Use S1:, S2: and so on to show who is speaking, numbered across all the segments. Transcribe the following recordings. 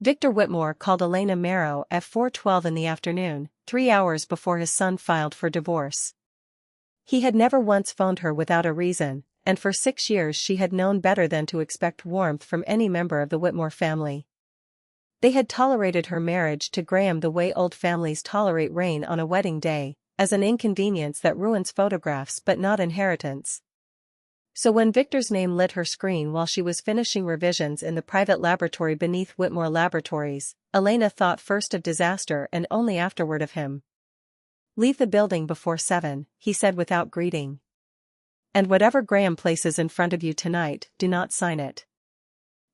S1: Victor Whitmore called Elena Marrow at 4:12 in the afternoon, 3 hours before his son filed for divorce. He had never once phoned her without a reason, and for 6 years she had known better than to expect warmth from any member of the Whitmore family. They had tolerated her marriage to Graham the way old families tolerate rain on a wedding day, as an inconvenience that ruins photographs but not inheritance. So when Victor's name lit her screen while she was finishing revisions in the private laboratory beneath Whitmore Laboratories, Elena thought first of disaster and only afterward of him. "Leave the building before 7, he said without greeting. "And whatever Graham places in front of you tonight, do not sign it."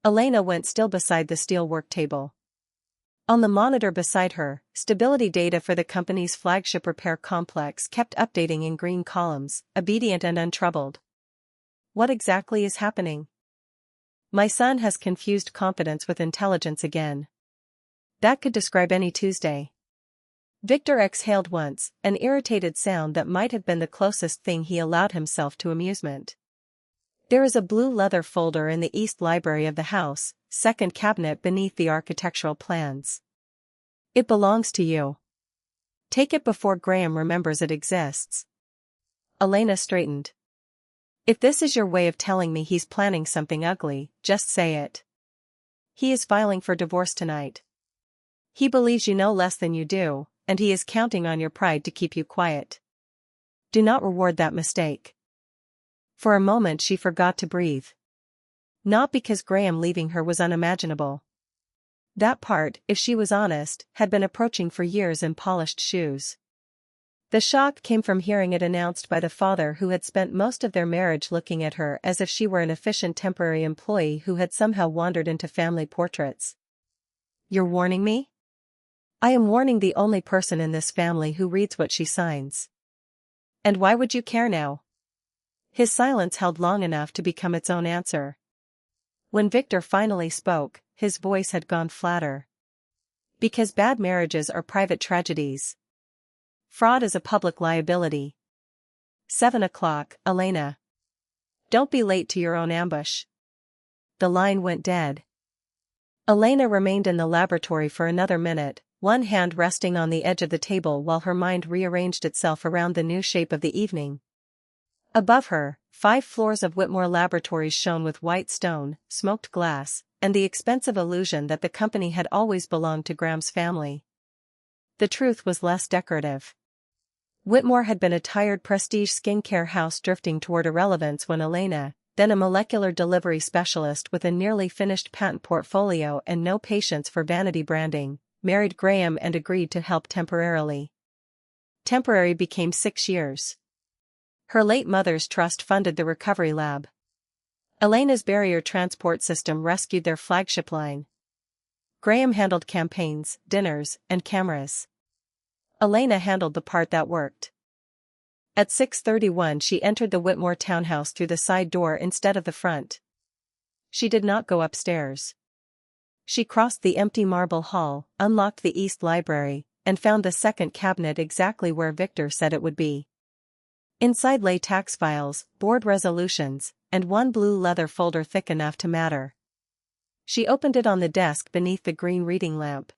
S1: Elena went still beside the steel work table. On the monitor beside her, stability data for the company's flagship repair complex kept updating in green columns, obedient and untroubled. What exactly is happening? My son has confused confidence with intelligence again. That could describe any Tuesday. Victor exhaled once, an irritated sound that might have been the closest thing he allowed himself to amusement. "There is a blue leather folder in the East Library of the house, second cabinet beneath the architectural plans. It belongs to you. Take it before Graham remembers it exists." Elena straightened. "If this is your way of telling me he's planning something ugly, just say it. He is filing for divorce tonight. He believes you know less than you do, and he is counting on your pride to keep you quiet. Do not reward that mistake." For a moment she forgot to breathe. Not because Graham leaving her was unimaginable. That part, if she was honest, had been approaching for years in polished shoes. The shock came from hearing it announced by the father who had spent most of their marriage looking at her as if she were an efficient temporary employee who had somehow wandered into family portraits. "You're warning me?" "I am warning the only person in this family who reads what she signs." "And why would you care now?" His silence held long enough to become its own answer. When Victor finally spoke, his voice had gone flatter. "Because bad marriages are private tragedies. Fraud is a public liability." 7 o'clock, Elena. "Don't be late to your own ambush." The line went dead. Elena remained in the laboratory for another minute, one hand resting on the edge of the table while her mind rearranged itself around the new shape of the evening. Above her, 5 floors of Whitmore Laboratories shone with white stone, smoked glass, and the expensive illusion that the company had always belonged to Graham's family. The truth was less decorative. Whitmore had been a tired prestige skincare house drifting toward irrelevance when Elena, then a molecular delivery specialist with a nearly finished patent portfolio and no patience for vanity branding, married Graham and agreed to help temporarily. Temporary became 6 years. Her late mother's trust funded the recovery lab. Elena's barrier transport system rescued their flagship line. Graham handled campaigns, dinners, and cameras. Elena handled the part that worked. At 6:31 she entered the Whitmore townhouse through the side door instead of the front. She did not go upstairs. She crossed the empty marble hall, unlocked the East Library, and found the second cabinet exactly where Victor said it would be. Inside lay tax files, board resolutions, and one blue leather folder thick enough to matter. She opened it on the desk beneath the green reading lamp.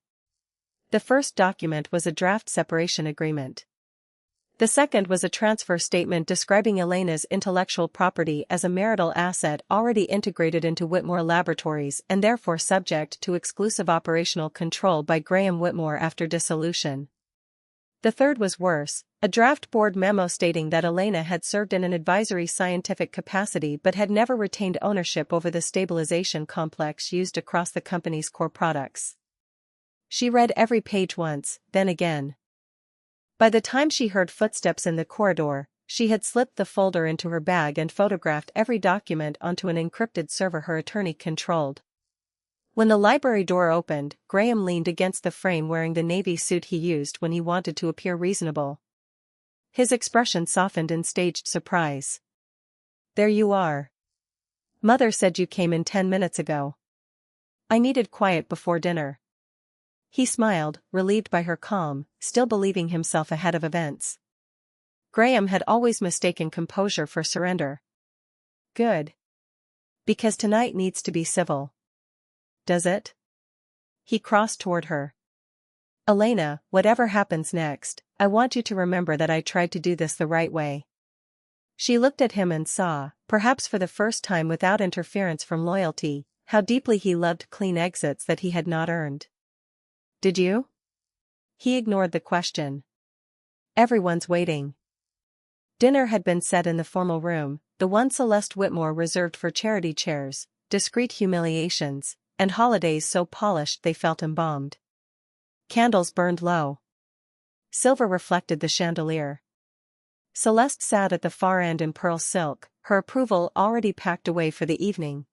S1: The first document was a draft separation agreement. The second was a transfer statement describing Elena's intellectual property as a marital asset already integrated into Whitmore Laboratories and therefore subject to exclusive operational control by Graham Whitmore after dissolution. The third was worse, a draft board memo stating that Elena had served in an advisory scientific capacity but had never retained ownership over the stabilization complex used across the company's core products. She read every page once, then again. By the time she heard footsteps in the corridor, she had slipped the folder into her bag and photographed every document onto an encrypted server her attorney controlled. When the library door opened, Graham leaned against the frame wearing the navy suit he used when he wanted to appear reasonable. His expression softened in staged surprise. "There you are. Mother said you came in 10 minutes ago. I needed quiet before dinner." He smiled, relieved by her calm, still believing himself ahead of events. Graham had always mistaken composure for surrender. "Good. Because tonight needs to be civil." "Does it?" He crossed toward her. Elena, whatever happens next, I want you to remember that I tried to do this the right way. She looked at him and saw, perhaps for the first time without interference from loyalty, how deeply he loved clean exits that he had not earned. Did you? He ignored the question. Everyone's waiting. Dinner had been set in the formal room, the one Celeste Whitmore reserved for charity chairs, discreet humiliations, and holidays so polished they felt embalmed. Candles burned low. Silver reflected the chandelier. Celeste sat at the far end in pearl silk, her approval already packed away for the evening.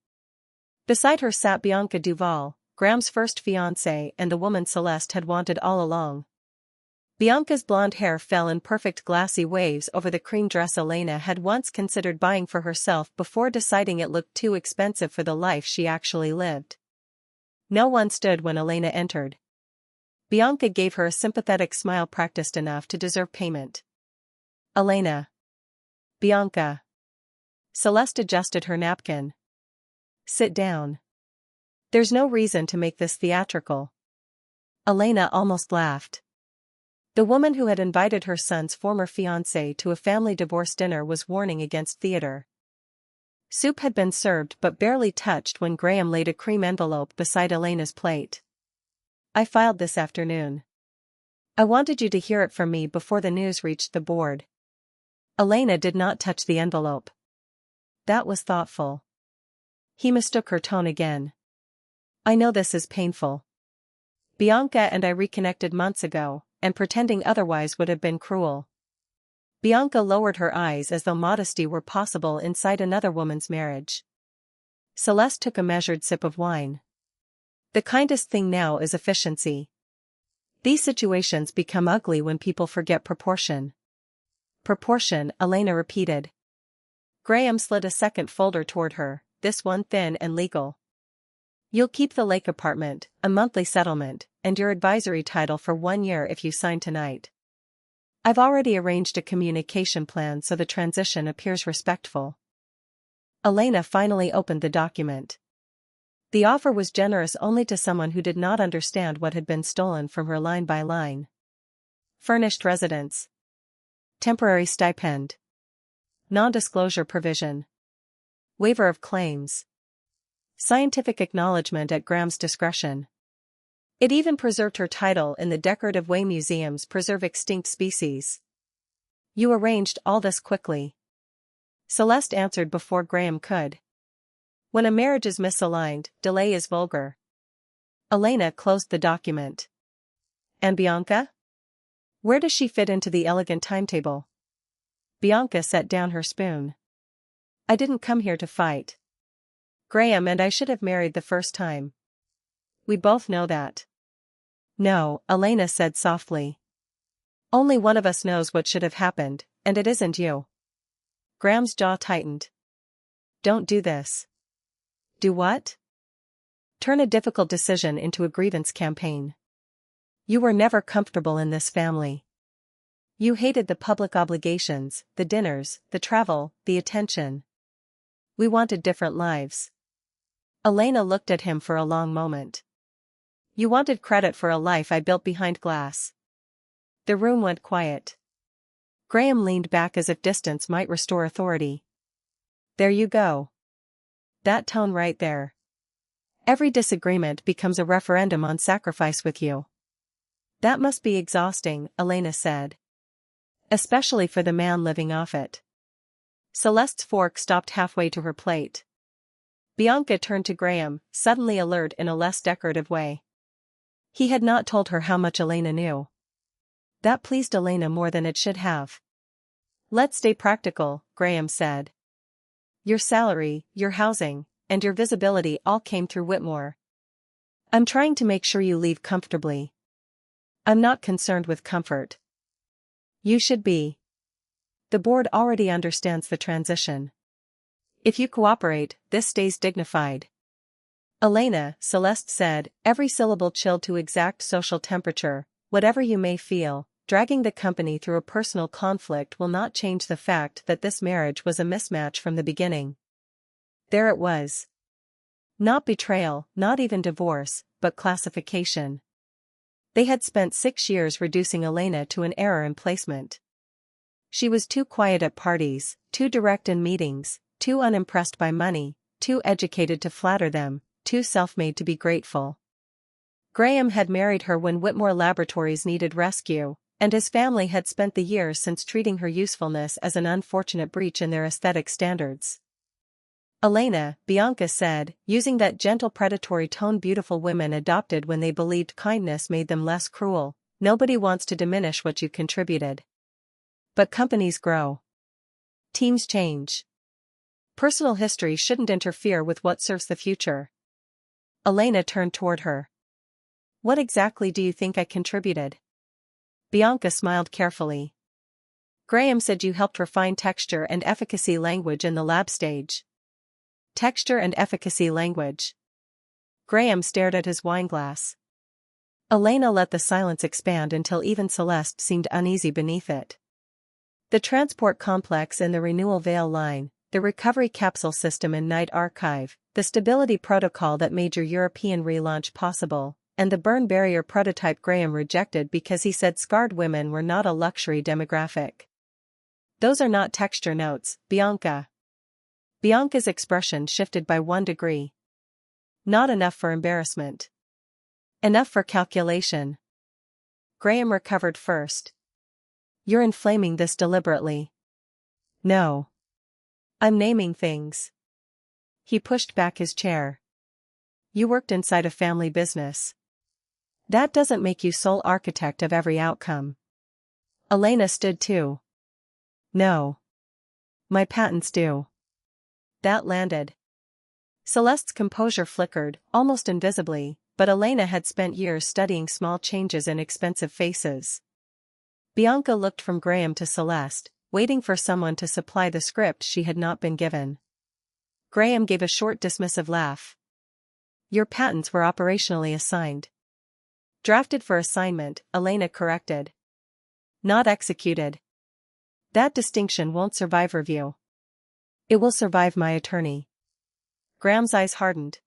S1: Beside her sat Bianca Duval, Graham's first fiancée and the woman Celeste had wanted all along. Bianca's blonde hair fell in perfect glassy waves over the cream dress Elena had once considered buying for herself before deciding it looked too expensive for the life she actually lived. No one stood when Elena entered. Bianca gave her a sympathetic smile practiced enough to deserve payment. Elena. Bianca. Celeste adjusted her napkin. Sit down. There's no reason to make this theatrical. Elena almost laughed. The woman who had invited her son's former fiancé to a family divorce dinner was warning against theater. Soup had been served but barely touched when Graham laid a cream envelope beside Elena's plate. I filed this afternoon. I wanted you to hear it from me before the news reached the board. Elena did not touch the envelope. That was thoughtful. He mistook her tone again. I know this is painful. Bianca and I reconnected months ago, and pretending otherwise would have been cruel. Bianca lowered her eyes as though modesty were possible inside another woman's marriage. Celeste took a measured sip of wine. The kindest thing now is efficiency. These situations become ugly when people forget proportion. Proportion, Elena repeated. Graham slid a second folder toward her, this one thin and legal. You'll keep the lake apartment, a monthly settlement, and your advisory title for 1 year if you sign tonight. I've already arranged a communication plan so the transition appears respectful. Elena finally opened the document. The offer was generous only to someone who did not understand what had been stolen from her line by line. Furnished residence. Temporary stipend. Non-disclosure provision. Waiver of claims. Scientific acknowledgement at Graham's discretion. It even preserved her title in the decorative way museums preserve extinct species. You arranged all this quickly. Celeste answered before Graham could. When a marriage is misaligned, delay is vulgar. Elena closed the document. And Bianca? Where does she fit into the elegant timetable? Bianca set down her spoon. I didn't come here to fight. Graham and I should have married the first time. We both know that. No, Elena said softly. Only one of us knows what should have happened, and it isn't you. Graham's jaw tightened. Don't do this. Do what? Turn a difficult decision into a grievance campaign. You were never comfortable in this family. You hated the public obligations, the dinners, the travel, the attention. We wanted different lives. Elena looked at him for a long moment. You wanted credit for a life I built behind glass. The room went quiet. Graham leaned back as if distance might restore authority. There you go. That tone right there. Every disagreement becomes a referendum on sacrifice with you. That must be exhausting, Elena said. Especially for the man living off it. Celeste's fork stopped halfway to her plate. Bianca turned to Graham, suddenly alert in a less decorative way. He had not told her how much Elena knew. That pleased Elena more than it should have. Let's stay practical, Graham said. Your salary, your housing, and your visibility all came through Whitmore. I'm trying to make sure you leave comfortably. I'm not concerned with comfort. You should be. The board already understands the transition. If you cooperate, this stays dignified. Elena, Celeste said, every syllable chilled to exact social temperature. Whatever you may feel, dragging the company through a personal conflict will not change the fact that this marriage was a mismatch from the beginning. There it was. Not betrayal, not even divorce, but classification. They had spent 6 years reducing Elena to an error in placement. She was too quiet at parties, too direct in meetings, too unimpressed by money, too educated to flatter them, too self-made to be grateful. Graham had married her when Whitmore Laboratories needed rescue, and his family had spent the years since treating her usefulness as an unfortunate breach in their aesthetic standards. Elena, Bianca said, using that gentle predatory tone beautiful women adopted when they believed kindness made them less cruel, nobody wants to diminish what you contributed. But companies grow. Teams change. Personal history shouldn't interfere with what serves the future. Elena turned toward her. What exactly do you think I contributed? Bianca smiled carefully. Graham said you helped refine texture and efficacy language in the lab stage. Texture and efficacy language. Graham stared at his wineglass. Elena let the silence expand until even Celeste seemed uneasy beneath it. The transport complex in the Renewal Veil line, the recovery capsule system in Night Archive, the stability protocol that made your European relaunch possible, and the burn barrier prototype Graham rejected because he said scarred women were not a luxury demographic. Those are not texture notes, Bianca. Bianca's expression shifted by 1 degree. Not enough for embarrassment. Enough for calculation. Graham recovered first. You're inflaming this deliberately. No. I'm naming things. He pushed back his chair. You worked inside a family business. That doesn't make you sole architect of every outcome. Elena stood too. No. My patents do. That landed. Celeste's composure flickered, almost invisibly, but Elena had spent years studying small changes in expensive faces. Bianca looked from Graham to Celeste, waiting for someone to supply the script she had not been given. Graham gave a short dismissive laugh. Your patents were operationally assigned. Drafted for assignment, Elena corrected. Not executed. That distinction won't survive review. It will survive my attorney. Graham's eyes hardened.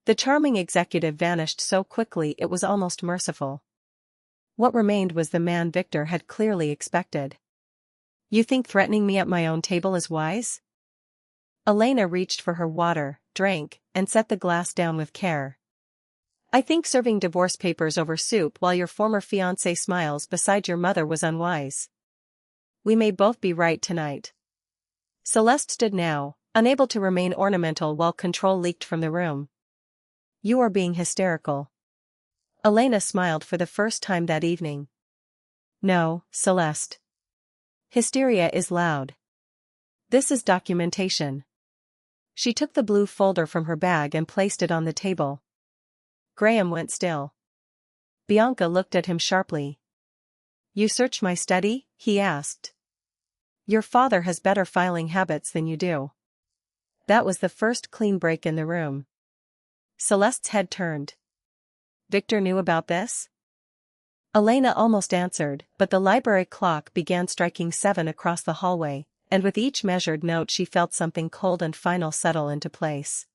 S1: The charming executive vanished so quickly it was almost merciful. What remained was the man Victor had clearly expected. You think threatening me at my own table is wise? Elena reached for her water, drank, and set the glass down with care. I think serving divorce papers over soup while your former fiancé smiles beside your mother was unwise. We may both be right tonight. Celeste stood now, unable to remain ornamental while control leaked from the room. You are being hysterical. Elena smiled for the first time that evening. No, Celeste. Hysteria is loud. This is documentation. She took the blue folder from her bag and placed it on the table. Graham went still. Bianca looked at him sharply. You search my study? He asked. Your father has better filing habits than you do. That was the first clean break in the room. Celeste's head turned. Victor knew about this? Elena almost answered, but the library clock began striking 7 across the hallway, and with each measured note she felt something cold and final settle into place.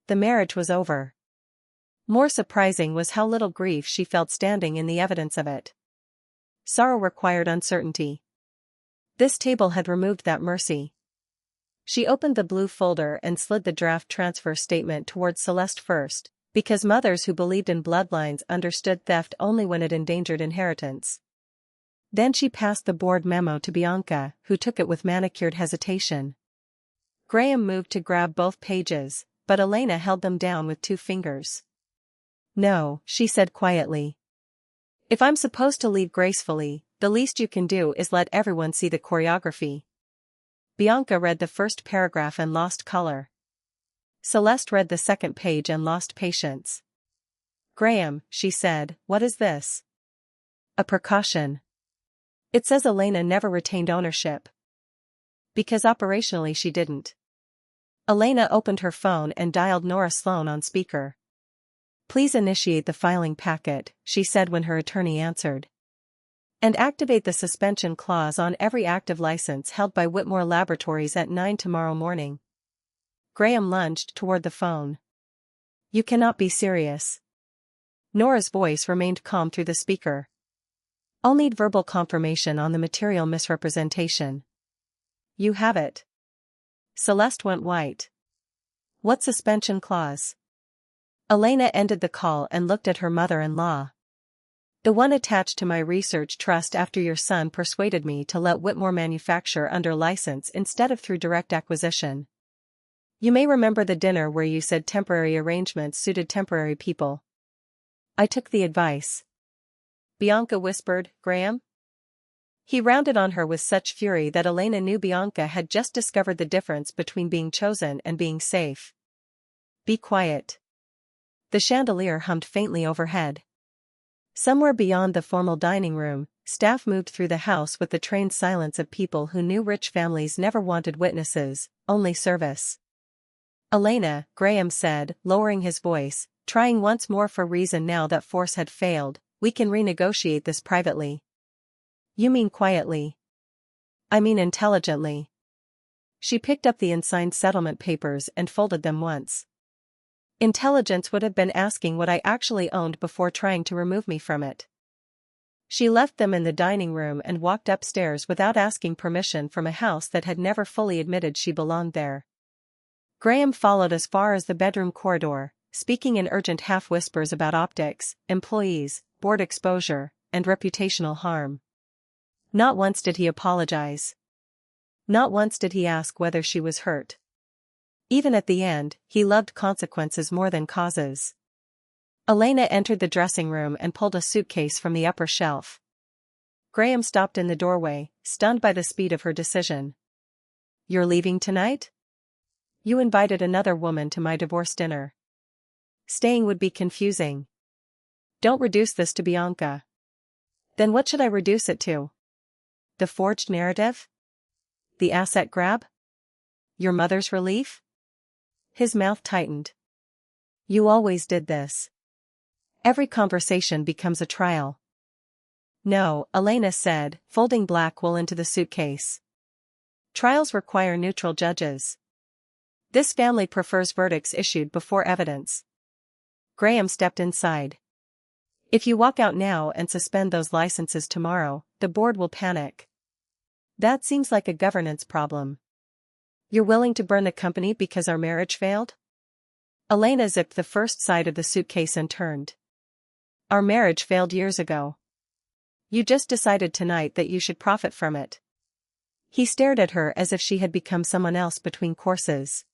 S1: The marriage was over. More surprising was how little grief she felt standing in the evidence of it. Sorrow required uncertainty. This table had removed that mercy. She opened the blue folder and slid the draft transfer statement towards Celeste first, because mothers who believed in bloodlines understood theft only when it endangered inheritance. Then she passed the board memo to Bianca, who took it with manicured hesitation. Graham moved to grab both pages, but Elena held them down with 2 fingers. No, she said quietly. If I'm supposed to leave gracefully, the least you can do is let everyone see the choreography. Bianca read the first paragraph and lost color. Celeste read the second page and lost patience. Graham, she said, what is this? A precaution. It says Elena never retained ownership. Because operationally she didn't. Elena opened her phone and dialed Nora Sloan on speaker. Please initiate the filing packet, she said when her attorney answered. And activate the suspension clause on every active license held by Whitmore Laboratories at 9 tomorrow morning. Graham lunged toward the phone. You cannot be serious. Nora's voice remained calm through the speaker. I'll need verbal confirmation on the material misrepresentation. You have it. Celeste went white. What suspension clause? Elena ended the call and looked at her mother-in-law. The one attached to my research trust after your son persuaded me to let Whitmore manufacture under license instead of through direct acquisition. You may remember the dinner where you said temporary arrangements suited temporary people. I took the advice. Bianca whispered, Graham? He rounded on her with such fury that Elena knew Bianca had just discovered the difference between being chosen and being safe. Be quiet. The chandelier hummed faintly overhead. Somewhere beyond the formal dining room, staff moved through the house with the trained silence of people who knew rich families never wanted witnesses, only service. Elena, Graham said, lowering his voice, trying once more for reason now that force had failed, we can renegotiate this privately. You mean quietly? I mean intelligently. She picked up the unsigned settlement papers and folded them once. Intelligence would have been asking what I actually owned before trying to remove me from it. She left them in the dining room and walked upstairs without asking permission from a house that had never fully admitted she belonged there. Graham followed as far as the bedroom corridor, speaking in urgent half-whispers about optics, employees, board exposure, and reputational harm. Not once did he apologize. Not once did he ask whether she was hurt. Even at the end, he loved consequences more than causes. Elena entered the dressing room and pulled a suitcase from the upper shelf. Graham stopped in the doorway, stunned by the speed of her decision. You're leaving tonight? You invited another woman to my divorce dinner. Staying would be confusing. Don't reduce this to Bianca. Then what should I reduce it to? The forged narrative? The asset grab? Your mother's relief? His mouth tightened. You always did this. Every conversation becomes a trial. No, Elena said, folding black wool into the suitcase. Trials require neutral judges. This family prefers verdicts issued before evidence. Graham stepped inside. If you walk out now and suspend those licenses tomorrow, the board will panic. That seems like a governance problem. You're willing to burn the company because our marriage failed? Elena zipped the first side of the suitcase and turned. Our marriage failed years ago. You just decided tonight that you should profit from it. He stared at her as if she had become someone else between courses.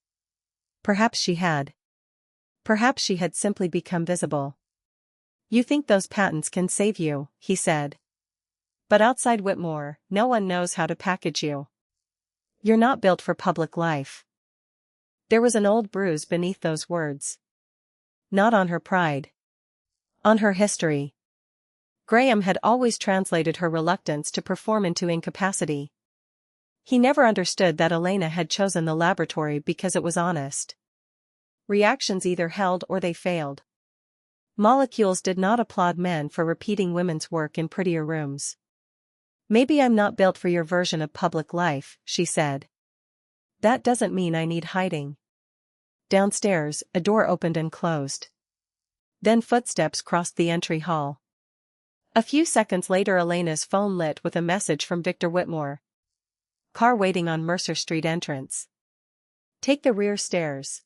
S1: Perhaps she had. Perhaps she had simply become visible. You think those patents can save you, he said. But outside Whitmore, no one knows how to package you. You're not built for public life. There was an old bruise beneath those words. Not on her pride. On her history. Graham had always translated her reluctance to perform into incapacity. He never understood that Elena had chosen the laboratory because it was honest. Reactions either held or they failed. Molecules did not applaud men for repeating women's work in prettier rooms. Maybe I'm not built for your version of public life, she said. That doesn't mean I need hiding. Downstairs, a door opened and closed. Then footsteps crossed the entry hall. A few seconds later Elena's phone lit with a message from Victor Whitmore. Car waiting on Mercer Street entrance. Take the rear stairs.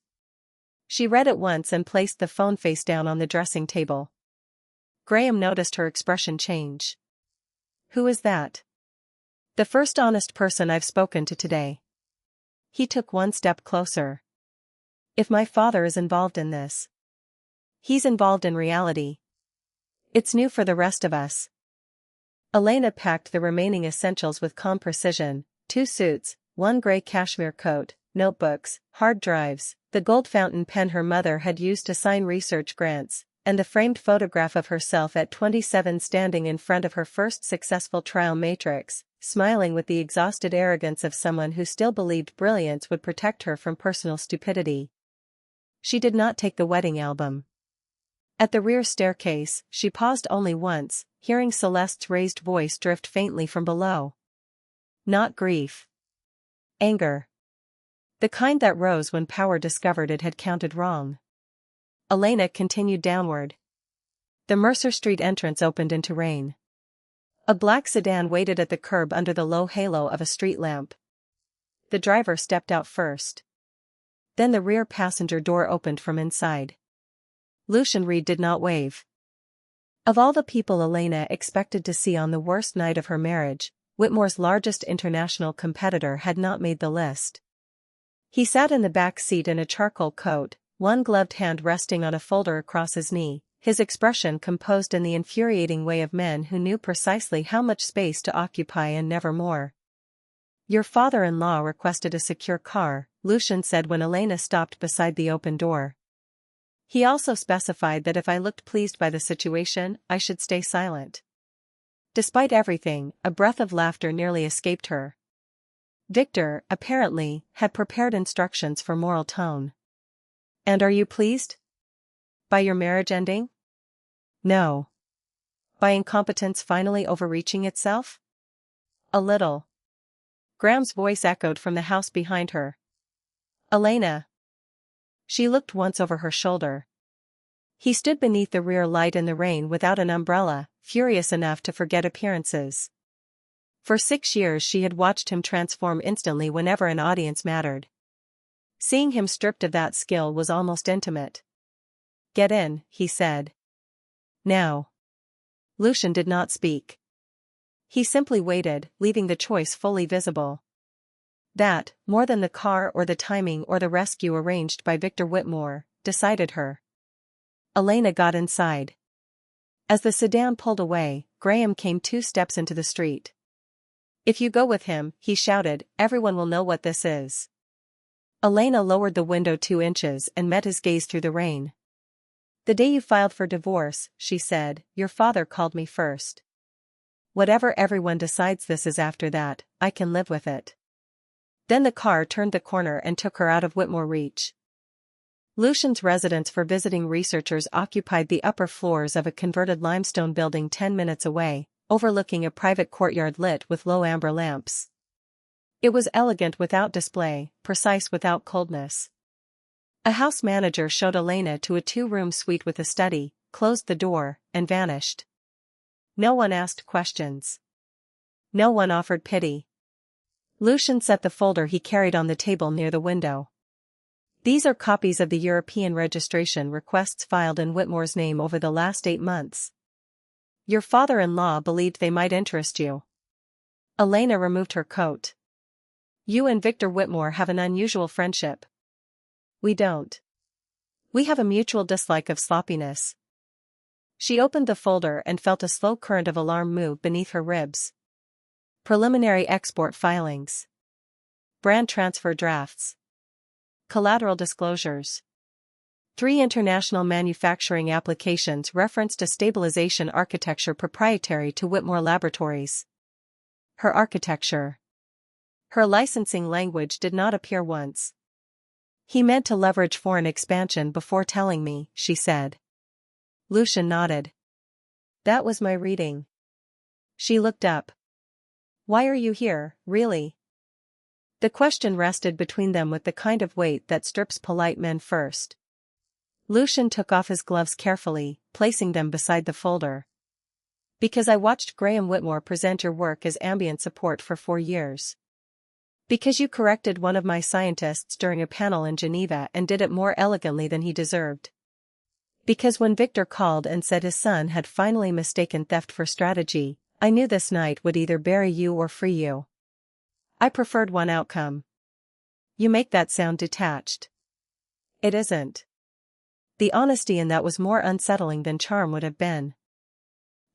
S1: She read it once and placed the phone face down on the dressing table. Graham noticed her expression change. Who is that? The first honest person I've spoken to today. He took one step closer. If my father is involved in this. He's involved in reality. It's new for the rest of us. Elena packed the remaining essentials with calm precision, 2 suits, 1 gray cashmere coat, notebooks, hard drives, the gold fountain pen her mother had used to sign research grants, and the framed photograph of herself at 27 standing in front of her first successful trial matrix, smiling with the exhausted arrogance of someone who still believed brilliance would protect her from personal stupidity. She did not take the wedding album. At the rear staircase, she paused only once, hearing Celeste's raised voice drift faintly from below. Not grief. Anger. The kind that rose when power discovered it had counted wrong. Elena continued downward. The Mercer Street entrance opened into rain. A black sedan waited at the curb under the low halo of a street lamp. The driver stepped out first. Then the rear passenger door opened from inside. Lucian Reed did not wave. Of all the people Elena expected to see on the worst night of her marriage, Whitmore's largest international competitor had not made the list. He sat in the back seat in a charcoal coat, one gloved hand resting on a folder across his knee, his expression composed in the infuriating way of men who knew precisely how much space to occupy and never more. "Your father-in-law requested a secure car," Lucian said when Elena stopped beside the open door. "He also specified that if I looked pleased by the situation, I should stay silent." Despite everything, a breath of laughter nearly escaped her. Victor, apparently, had prepared instructions for moral tone. "And are you pleased? By your marriage ending?" "No." "By incompetence finally overreaching itself?" "A little." Graham's voice echoed from the house behind her. "Elena." She looked once over her shoulder. He stood beneath the rear light in the rain without an umbrella, furious enough to forget appearances. For 6 years she had watched him transform instantly whenever an audience mattered. Seeing him stripped of that skill was almost intimate. "Get in," he said. "Now." Lucian did not speak. He simply waited, leaving the choice fully visible. That, more than the car or the timing or the rescue arranged by Victor Whitmore, decided her. Elena got inside. As the sedan pulled away, Graham came 2 steps into the street. "If you go with him," he shouted, "everyone will know what this is." Elena lowered the window 2 inches and met his gaze through the rain. "The day you filed for divorce," she said, "your father called me first. Whatever everyone decides this is after that, I can live with it." Then the car turned the corner and took her out of Whitmore reach. Lucian's residence for visiting researchers occupied the upper floors of a converted limestone building 10 minutes away, overlooking a private courtyard lit with low amber lamps. It was elegant without display, precise without coldness. A house manager showed Elena to a 2-room suite with a study, closed the door, and vanished. No one asked questions. No one offered pity. Lucian set the folder he carried on the table near the window. "These are copies of the European registration requests filed in Whitmore's name over the last 8 months. Your father-in-law believed they might interest you." Elena removed her coat. "You and Victor Whitmore have an unusual friendship." "We don't. We have a mutual dislike of sloppiness." She opened the folder and felt a slow current of alarm move beneath her ribs. Preliminary export filings. Brand transfer drafts. Collateral disclosures. 3 international manufacturing applications referenced a stabilization architecture proprietary to Whitmore Laboratories. Her architecture. Her licensing language did not appear once. "He meant to leverage foreign expansion before telling me," she said. Lucian nodded. "That was my reading." She looked up. "Why are you here, really?" The question rested between them with the kind of weight that strips polite men first. Lucian took off his gloves carefully, placing them beside the folder. "Because I watched Graham Whitmore present your work as ambient support for 4 years. Because you corrected one of my scientists during a panel in Geneva and did it more elegantly than he deserved. Because when Victor called and said his son had finally mistaken theft for strategy, I knew this night would either bury you or free you. I preferred one outcome." "You make that sound detached." "It isn't." The honesty in that was more unsettling than charm would have been.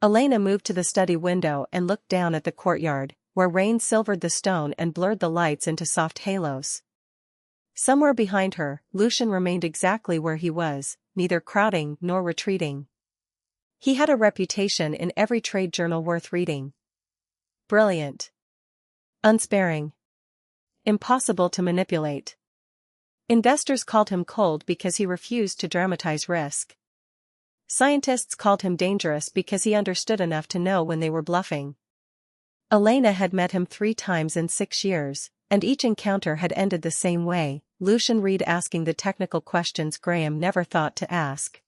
S1: Elena moved to the study window and looked down at the courtyard, where rain silvered the stone and blurred the lights into soft halos. Somewhere behind her, Lucian remained exactly where he was, neither crowding nor retreating. He had a reputation in every trade journal worth reading. Brilliant. Unsparing. Impossible to manipulate. Investors called him cold because he refused to dramatize risk. Scientists called him dangerous because he understood enough to know when they were bluffing. Elena had met him 3 times in 6 years, and each encounter had ended the same way, Lucian Reed asking the technical questions Graham never thought to ask.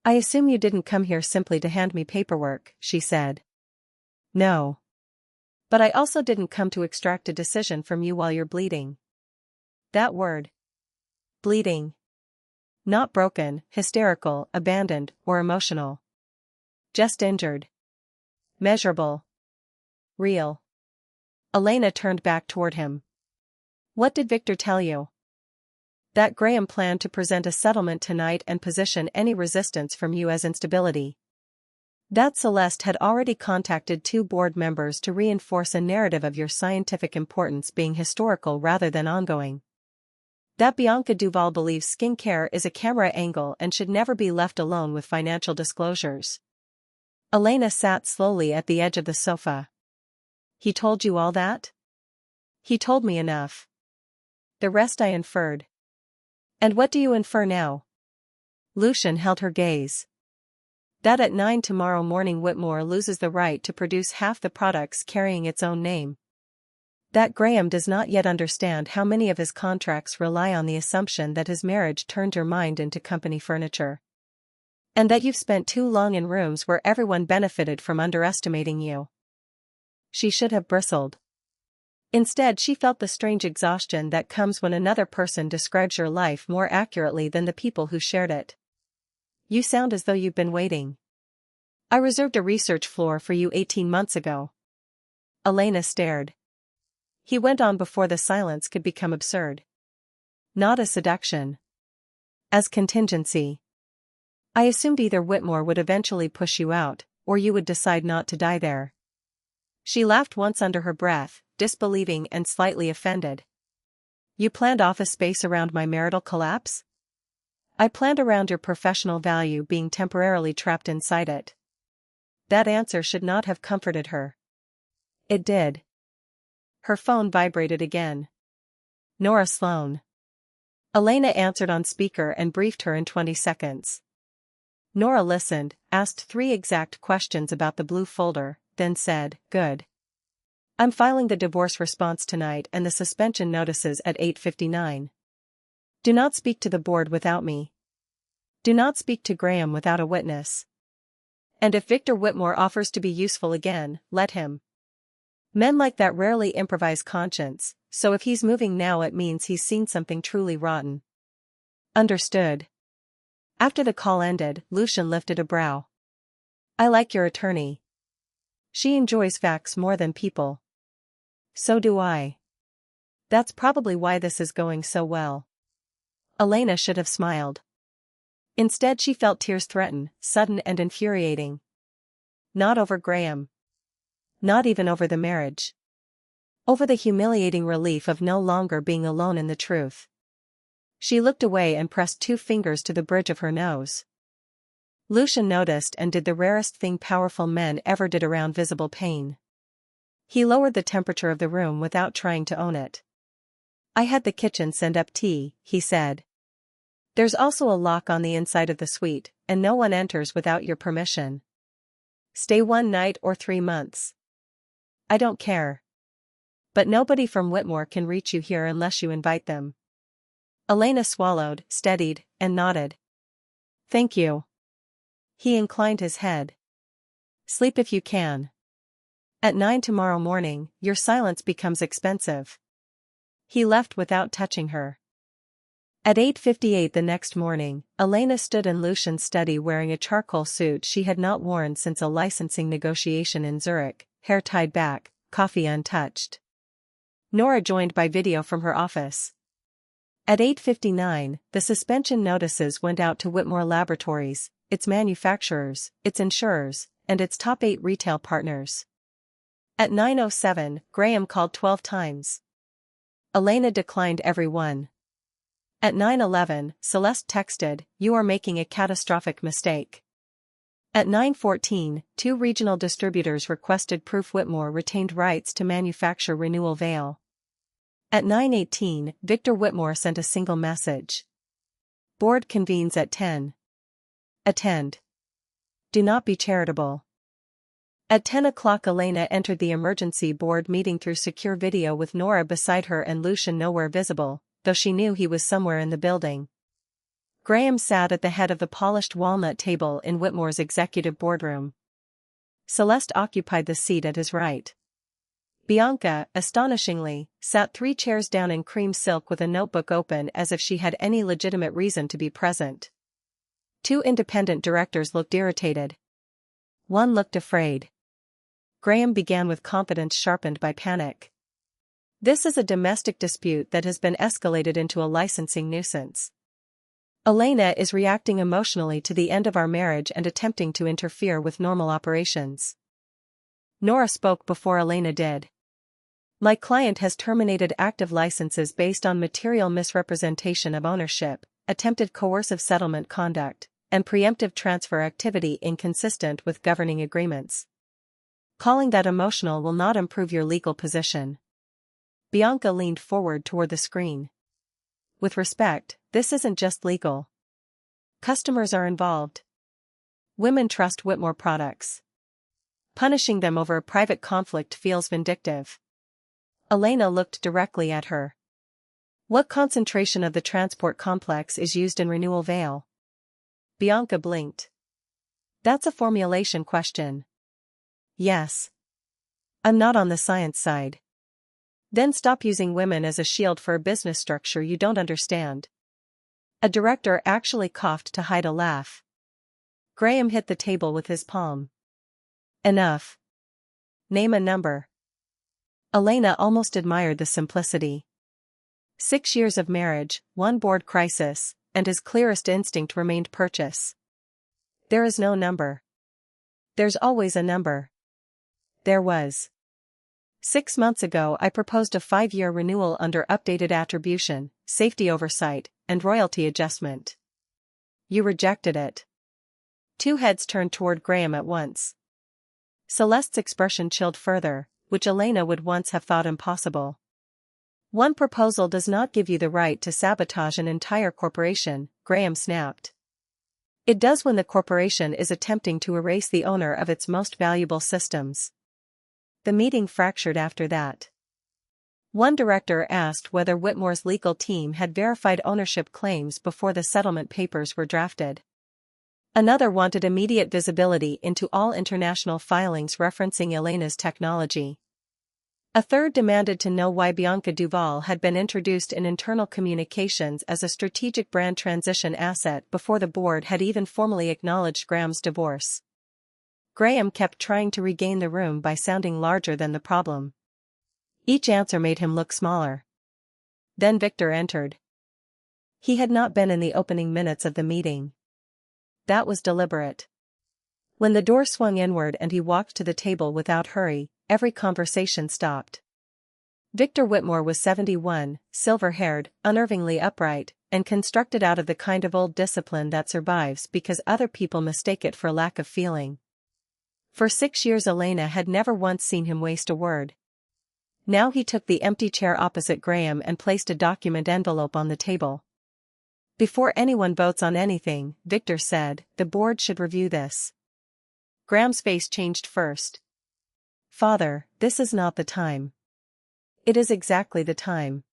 S1: I assume you didn't come here simply to hand me paperwork, she said. No. But I also didn't come to extract a decision from you while you're bleeding. That word. Bleeding. Not broken, hysterical, abandoned, or emotional. Just injured. Measurable. Real. Elena turned back toward him. What did Victor tell you? That Graham planned to present a settlement tonight and position any resistance from you as instability. That Celeste had already contacted 2 board members to reinforce a narrative of your scientific importance being historical rather than ongoing. That Bianca Duval believes skincare is a camera angle and should never be left alone with financial disclosures. Elena sat slowly at the edge of the sofa. He told you all that? He told me enough. The rest I inferred. And what do you infer now? Lucian held her gaze. That at 9 tomorrow morning Whitmore loses the right to produce half the products carrying its own name. That Graham does not yet understand how many of his contracts rely on the assumption that his marriage turned your mind into company furniture. And that you've spent too long in rooms where everyone benefited from underestimating you. She should have bristled. Instead, she felt the strange exhaustion that comes when another person describes your life more accurately than the people who shared it. You sound as though you've been waiting. I reserved a research floor for you 18 months ago. Elena stared. He went on before the silence could become absurd. Not as seduction. As contingency. I assumed either Whitmore would eventually push you out, or you would decide not to die there. She laughed once under her breath, disbelieving and slightly offended. You planned office space around my marital collapse? I planned around your professional value being temporarily trapped inside it. That answer should not have comforted her. It did. Her phone vibrated again. Nora Sloan. Elena answered on speaker and briefed her in 20 seconds. Nora listened, asked 3 exact questions about the blue folder, then said, "Good. I'm filing the divorce response tonight and the suspension notices at 8:59. Do not speak to the board without me. Do not speak to Graham without a witness. And if Victor Whitmore offers to be useful again, let him. Men like that rarely improvise conscience, so if he's moving now it means he's seen something truly rotten." Understood. After the call ended, Lucian lifted a brow. I like your attorney. She enjoys facts more than people. So do I. That's probably why this is going so well. Elena should have smiled. Instead she felt tears threaten, sudden and infuriating. Not over Graham. Not even over the marriage. Over the humiliating relief of no longer being alone in the truth. She looked away and pressed 2 fingers to the bridge of her nose. Lucian noticed and did the rarest thing powerful men ever did around visible pain. He lowered the temperature of the room without trying to own it. I had the kitchen send up tea, he said. There's also a lock on the inside of the suite, and no one enters without your permission. Stay 1 night or 3 months. I don't care. But nobody from Whitmore can reach you here unless you invite them. Elena swallowed, steadied, and nodded. Thank you. He inclined his head. Sleep if you can. At 9 tomorrow morning, your silence becomes expensive. He left without touching her. At 8:58 the next morning, Elena stood in Lucian's study wearing a charcoal suit she had not worn since a licensing negotiation in Zurich, hair tied back, coffee untouched. Nora joined by video from her office. At 8:59, the suspension notices went out to Whitmore Laboratories, its manufacturers, its insurers, and its top 8 retail partners. At 9:07, Graham called 12 times. Elena declined every one. At 9:11, Celeste texted, "You are making a catastrophic mistake." At 9:14, 2 regional distributors requested proof Whitmore retained rights to manufacture Renewal Veil. At 9:18, Victor Whitmore sent a single message. Board convenes at 10. Attend. Do not be charitable. At 10 o'clock Elena entered the emergency board meeting through secure video with Nora beside her and Lucian nowhere visible, though she knew he was somewhere in the building. Graham sat at the head of the polished walnut table in Whitmore's executive boardroom. Celeste occupied the seat at his right. Bianca, astonishingly, sat 3 chairs down in cream silk with a notebook open as if she had any legitimate reason to be present. 2 independent directors looked irritated. One looked afraid. Graham began with confidence sharpened by panic. This is a domestic dispute that has been escalated into a licensing nuisance. Elena is reacting emotionally to the end of our marriage and attempting to interfere with normal operations. Nora spoke before Elena did. My client has terminated active licenses based on material misrepresentation of ownership, attempted coercive settlement conduct, and preemptive transfer activity inconsistent with governing agreements. Calling that emotional will not improve your legal position. Bianca leaned forward toward the screen. With respect, this isn't just legal. Customers are involved. Women trust Whitmore products. Punishing them over a private conflict feels vindictive. Elena looked directly at her. What concentration of the transport complex is used in Renewal Vale? Bianca blinked. That's a formulation question. Yes. I'm not on the science side. Then stop using women as a shield for a business structure you don't understand. A director actually coughed to hide a laugh. Graham hit the table with his palm. Enough. Name a number. Elena almost admired the simplicity. 6 years of marriage, 1 board crisis, and his clearest instinct remained purchase. There is no number. There's always a number. There was. 6 months ago I proposed a 5-year renewal under updated attribution, safety oversight, and royalty adjustment. You rejected it. 2 heads turned toward Graham at once. Celeste's expression chilled further, which Elena would once have thought impossible. One proposal does not give you the right to sabotage an entire corporation, Graham snapped. It does when the corporation is attempting to erase the owner of its most valuable systems. The meeting fractured after that. One director asked whether Whitmore's legal team had verified ownership claims before the settlement papers were drafted. Another wanted immediate visibility into all international filings referencing Elena's technology. A third demanded to know why Bianca Duval had been introduced in internal communications as a strategic brand transition asset before the board had even formally acknowledged Graham's divorce. Graham kept trying to regain the room by sounding larger than the problem. Each answer made him look smaller. Then Victor entered. He had not been in the opening minutes of the meeting. That was deliberate. When the door swung inward and he walked to the table without hurry, every conversation stopped. Victor Whitmore was 71, silver-haired, unnervingly upright, and constructed out of the kind of old discipline that survives because other people mistake it for lack of feeling. For 6 years Elena had never once seen him waste a word. Now he took the empty chair opposite Graham and placed a document envelope on the table. Before anyone votes on anything, Victor said, the board should review this. Graham's face changed first. Father, this is not the time. It is exactly the time.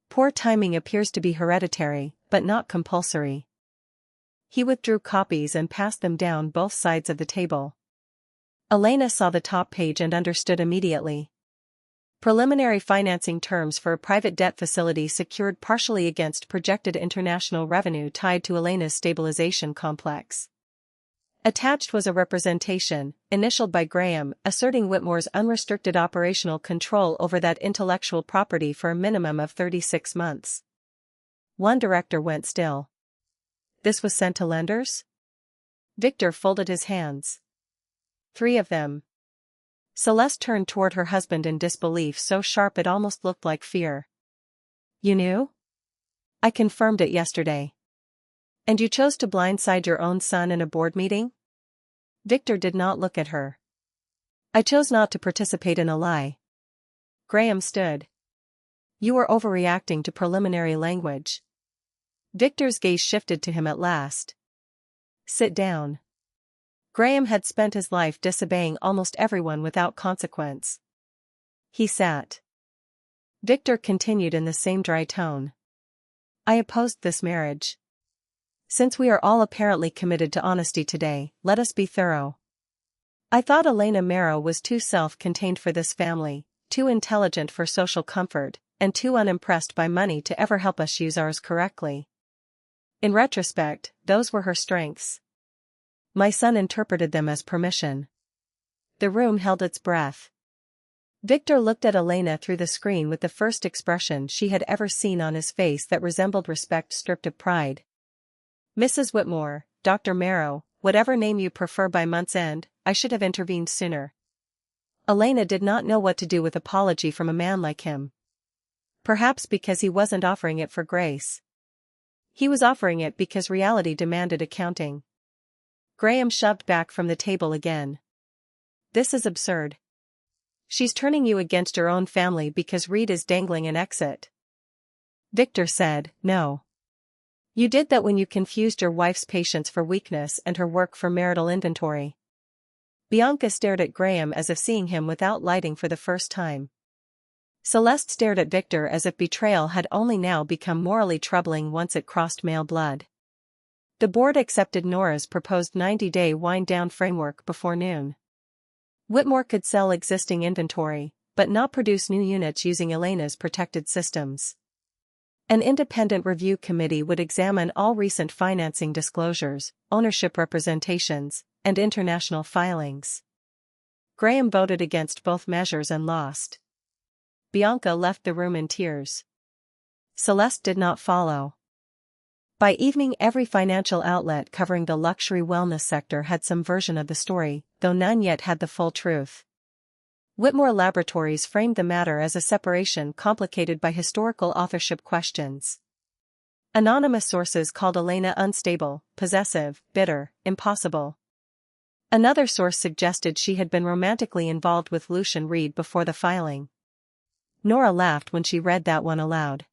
S1: Poor timing appears to be hereditary, but not compulsory. He withdrew copies and passed them down both sides of the table. Elena saw the top page and understood immediately. Preliminary financing terms for a private debt facility secured partially against projected international revenue tied to Elena's stabilization complex. Attached was a representation, initialed by Graham, asserting Whitmore's unrestricted operational control over that intellectual property for a minimum of 36 months. One director went still. This was sent to lenders? Victor folded his hands. 3 of them. Celeste turned toward her husband in disbelief so sharp it almost looked like fear. You knew? I confirmed it yesterday. And you chose to blindside your own son in a board meeting? Victor did not look at her. I chose not to participate in a lie. Graham stood. You were overreacting to preliminary language. Victor's gaze shifted to him at last. Sit down. Graham had spent his life disobeying almost everyone without consequence. He sat. Victor continued in the same dry tone. I opposed this marriage. Since we are all apparently committed to honesty today, let us be thorough. I thought Elena Marrow was too self-contained for this family, too intelligent for social comfort, and too unimpressed by money to ever help us use ours correctly. In retrospect, those were her strengths. My son interpreted them as permission. The room held its breath. Victor looked at Elena through the screen with the first expression she had ever seen on his face that resembled respect stripped of pride. Mrs. Whitmore, Dr. Marrow, whatever name you prefer by month's end, I should have intervened sooner. Elena did not know what to do with apology from a man like him. Perhaps because he wasn't offering it for grace. He was offering it because reality demanded accounting. Graham shoved back from the table again. This is absurd. She's turning you against your own family because Reed is dangling an exit. Victor said, no. You did that when you confused your wife's patience for weakness and her work for marital inventory. Bianca stared at Graham as if seeing him without lighting for the first time. Celeste stared at Victor as if betrayal had only now become morally troubling once it crossed male blood. The board accepted Nora's proposed 90-day wind-down framework before noon. Whitmore could sell existing inventory, but not produce new units using Elena's protected systems. An independent review committee would examine all recent financing disclosures, ownership representations, and international filings. Graham voted against both measures and lost. Bianca left the room in tears. Celeste did not follow. By evening, every financial outlet covering the luxury wellness sector had some version of the story, though none yet had the full truth. Whitmore Laboratories framed the matter as a separation complicated by historical authorship questions. Anonymous sources called Elena unstable, possessive, bitter, impossible. Another source suggested she had been romantically involved with Lucian Reed before the filing. Nora laughed when she read that one aloud.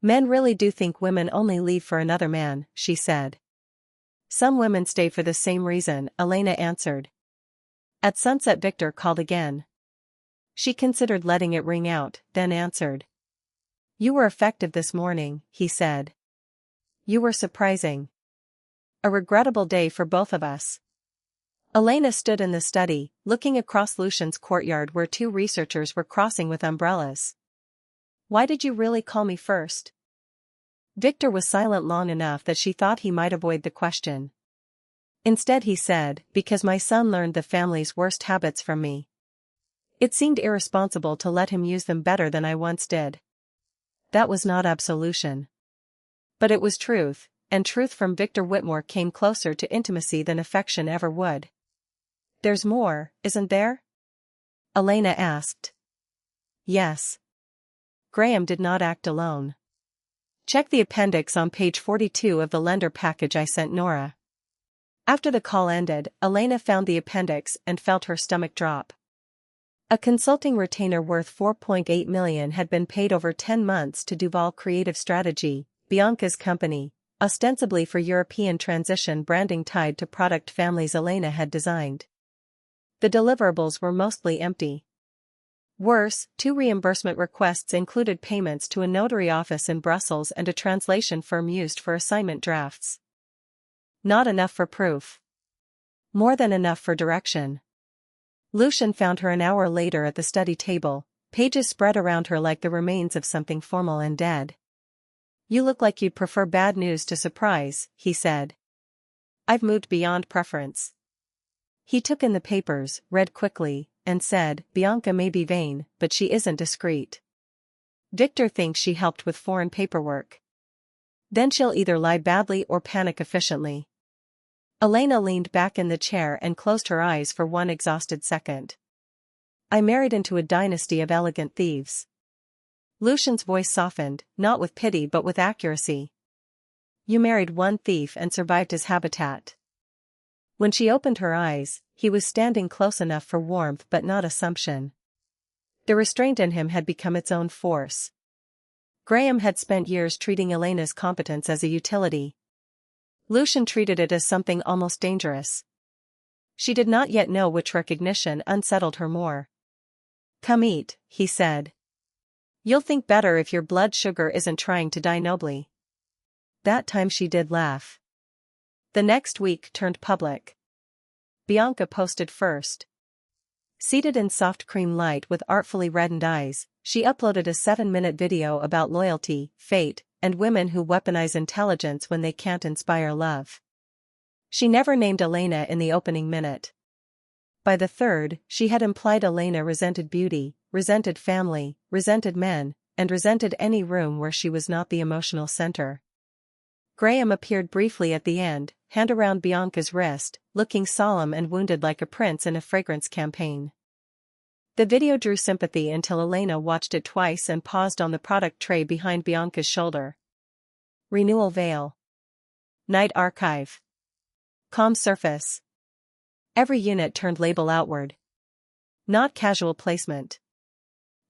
S1: Men really do think women only leave for another man, she said. Some women stay for the same reason, Elena answered. At sunset Victor called again. She considered letting it ring out, then answered. You were effective this morning, he said. You were surprising. A regrettable day for both of us. Elena stood in the study, looking across Lucian's courtyard where two researchers were crossing with umbrellas. Why did you really call me first? Victor was silent long enough that she thought he might avoid the question. Instead he said, because my son learned the family's worst habits from me. It seemed irresponsible to let him use them better than I once did. That was not absolution. But it was truth, and truth from Victor Whitmore came closer to intimacy than affection ever would. There's more, isn't there? Elena asked. Yes. Graham did not act alone. Check the appendix on page 42 of the lender package I sent Nora. After the call ended, Elena found the appendix and felt her stomach drop. A consulting retainer worth $4.8 million had been paid over 10 months to Duval Creative Strategy, Bianca's company, ostensibly for European transition branding tied to product families Elena had designed. The deliverables were mostly empty. Worse, 2 reimbursement requests included payments to a notary office in Brussels and a translation firm used for assignment drafts. Not enough for proof. More than enough for direction. Lucian found her an hour later at the study table, pages spread around her like the remains of something formal and dead. You look like you'd prefer bad news to surprise, he said. I've moved beyond preference. He took in the papers, read quickly, and said, Bianca may be vain, but she isn't discreet. Victor thinks she helped with foreign paperwork. Then she'll either lie badly or panic efficiently. Elena leaned back in the chair and closed her eyes for one exhausted second. I married into a dynasty of elegant thieves. Lucian's voice softened, not with pity but with accuracy. You married one thief and survived his habitat. When she opened her eyes, he was standing close enough for warmth but not assumption. The restraint in him had become its own force. Graham had spent years treating Elena's competence as a utility. Lucian treated it as something almost dangerous. She did not yet know which recognition unsettled her more. Come eat, he said. You'll think better if your blood sugar isn't trying to die nobly. That time she did laugh. The next week turned public. Bianca posted first. Seated in soft cream light with artfully reddened eyes, she uploaded a 7-minute video about loyalty, fate, and women who weaponize intelligence when they can't inspire love. She never named Elena in the opening minute. By the third, she had implied Elena resented beauty, resented family, resented men, and resented any room where she was not the emotional center. Graham appeared briefly at the end, hand around Bianca's wrist, looking solemn and wounded like a prince in a fragrance campaign. The video drew sympathy until Elena watched it twice and paused on the product tray behind Bianca's shoulder. Renewal veil. Night archive. Calm surface. Every unit turned label outward. Not casual placement.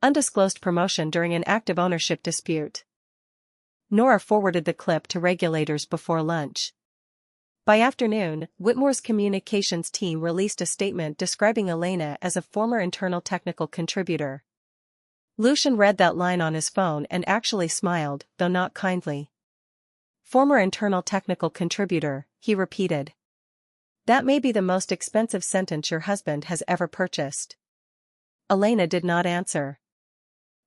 S1: Undisclosed promotion during an active ownership dispute. Nora forwarded the clip to regulators before lunch. By afternoon, Whitmore's communications team released a statement describing Elena as a former internal technical contributor. Lucian read that line on his phone and actually smiled, though not kindly. Former internal technical contributor, he repeated. That may be the most expensive sentence your husband has ever purchased. Elena did not answer.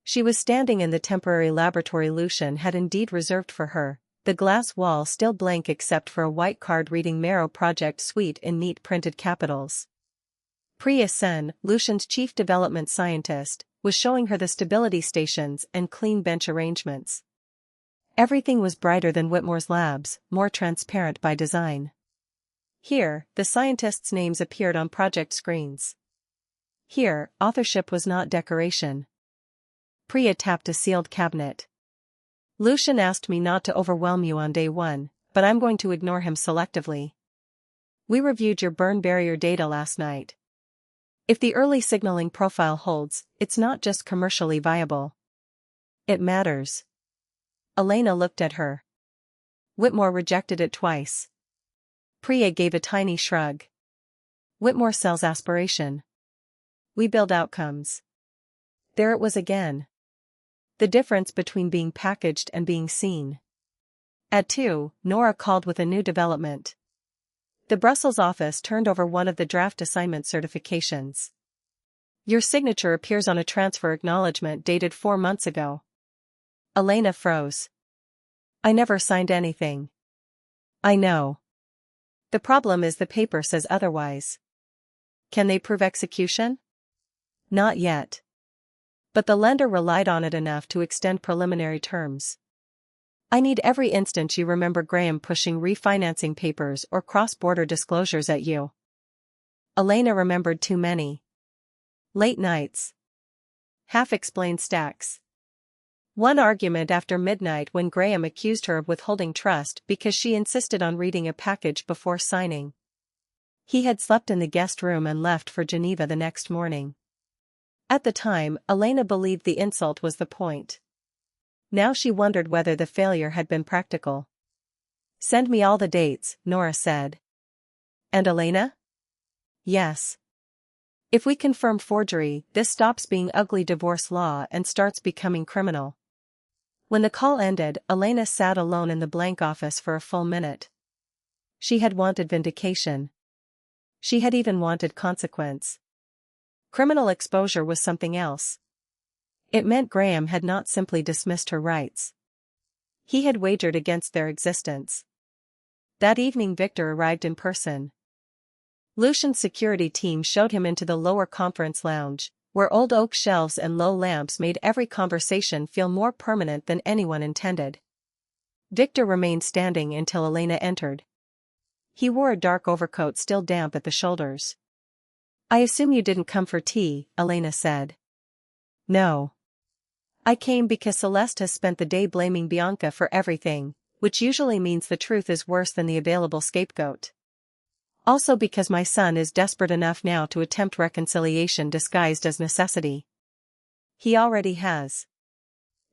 S1: She was standing in the temporary laboratory Lucian had indeed reserved for her, the glass wall still blank except for a white card reading Marrow Project Suite in neat printed capitals. Priya Sen, Lucian's chief development scientist, was showing her the stability stations and clean bench arrangements. Everything was brighter than Whitmore's labs, more transparent by design. Here, the scientists' names appeared on project screens. Here, authorship was not decoration. Priya tapped a sealed cabinet. Lucian asked me not to overwhelm you on day one, but I'm going to ignore him selectively. We reviewed your burn barrier data last night. If the early signaling profile holds, it's not just commercially viable. It matters. Elena looked at her. Whitmore rejected it twice. Priya gave a tiny shrug. Whitmore sells aspiration. We build outcomes. There it was again. The difference between being packaged and being seen. At 2, Nora called with a new development. The Brussels office turned over one of the draft assignment certifications. Your signature appears on a transfer acknowledgement dated 4 months ago. Elena froze. I never signed anything. I know. The problem is the paper says otherwise. Can they prove execution? Not yet. But the lender relied on it enough to extend preliminary terms. I need every instant you remember Graham pushing refinancing papers or cross-border disclosures at you. Elena remembered too many. Late nights. Half-explained stacks. One argument after midnight when Graham accused her of withholding trust because she insisted on reading a package before signing. He had slept in the guest room and left for Geneva the next morning. At the time, Elena believed the insult was the point. Now she wondered whether the failure had been practical. Send me all the dates, Nora said. And Elena? Yes. If we confirm forgery, this stops being ugly divorce law and starts becoming criminal. When the call ended, Elena sat alone in the blank office for a full minute. She had wanted vindication. She had even wanted consequence. Criminal exposure was something else. It meant Graham had not simply dismissed her rights. He had wagered against their existence. That evening Victor arrived in person. Lucian's security team showed him into the lower conference lounge, where old oak shelves and low lamps made every conversation feel more permanent than anyone intended. Victor remained standing until Elena entered. He wore a dark overcoat still damp at the shoulders. I assume you didn't come for tea, Elena said. No. I came because Celeste has spent the day blaming Bianca for everything, which usually means the truth is worse than the available scapegoat. Also because my son is desperate enough now to attempt reconciliation disguised as necessity. He already has.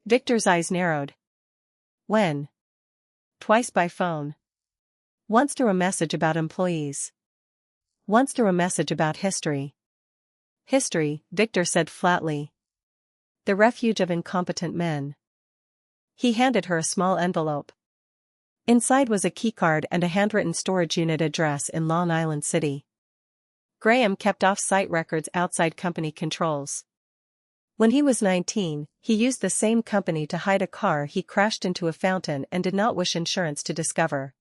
S1: Victor's eyes narrowed. When? Twice by phone. Once through a message about employees. Once through a message about history. History, Victor said flatly. The refuge of incompetent men. He handed her a small envelope. Inside was a keycard and a handwritten storage unit address in Long Island City. Graham kept off-site records outside company controls. When he was 19, he used the same company to hide a car he crashed into a fountain and did not wish insurance to discover.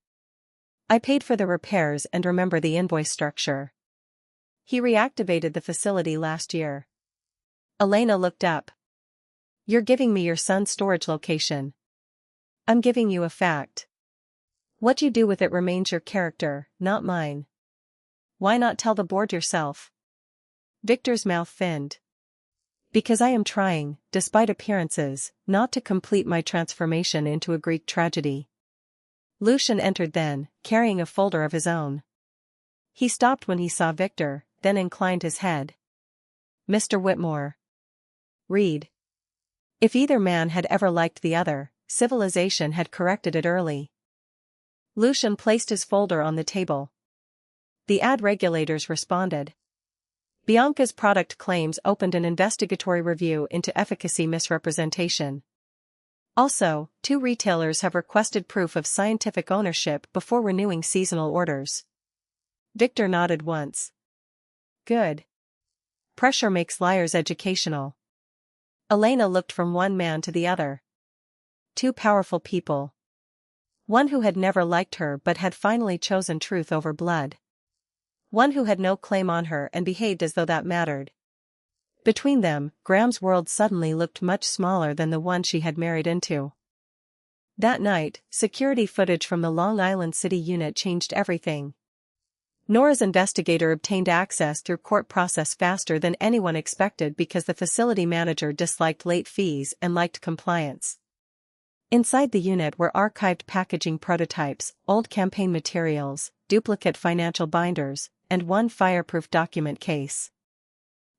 S1: I paid for the repairs and remember the invoice structure. He reactivated the facility last year. Elena looked up. You're giving me your son's storage location. I'm giving you a fact. What you do with it remains your character, not mine. Why not tell the board yourself? Victor's mouth thinned. Because I am trying, despite appearances, not to complete my transformation into a Greek tragedy. Lucian entered then, carrying a folder of his own. He stopped when he saw Victor, then inclined his head. Mr. Whitmore. Read. If either man had ever liked the other, civilization had corrected it early. Lucian placed his folder on the table. The ad regulators responded. Bianca's product claims opened an investigatory review into efficacy misrepresentation. Also, 2 retailers have requested proof of scientific ownership before renewing seasonal orders. Victor nodded once. Good. Pressure makes liars educational. Elena looked from one man to the other. 2 powerful people. One who had never liked her but had finally chosen truth over blood. One who had no claim on her and behaved as though that mattered. Between them, Graham's world suddenly looked much smaller than the one she had married into. That night, security footage from the Long Island City unit changed everything. Nora's investigator obtained access through court process faster than anyone expected because the facility manager disliked late fees and liked compliance. Inside the unit were archived packaging prototypes, old campaign materials, duplicate financial binders, and 1 fireproof document case.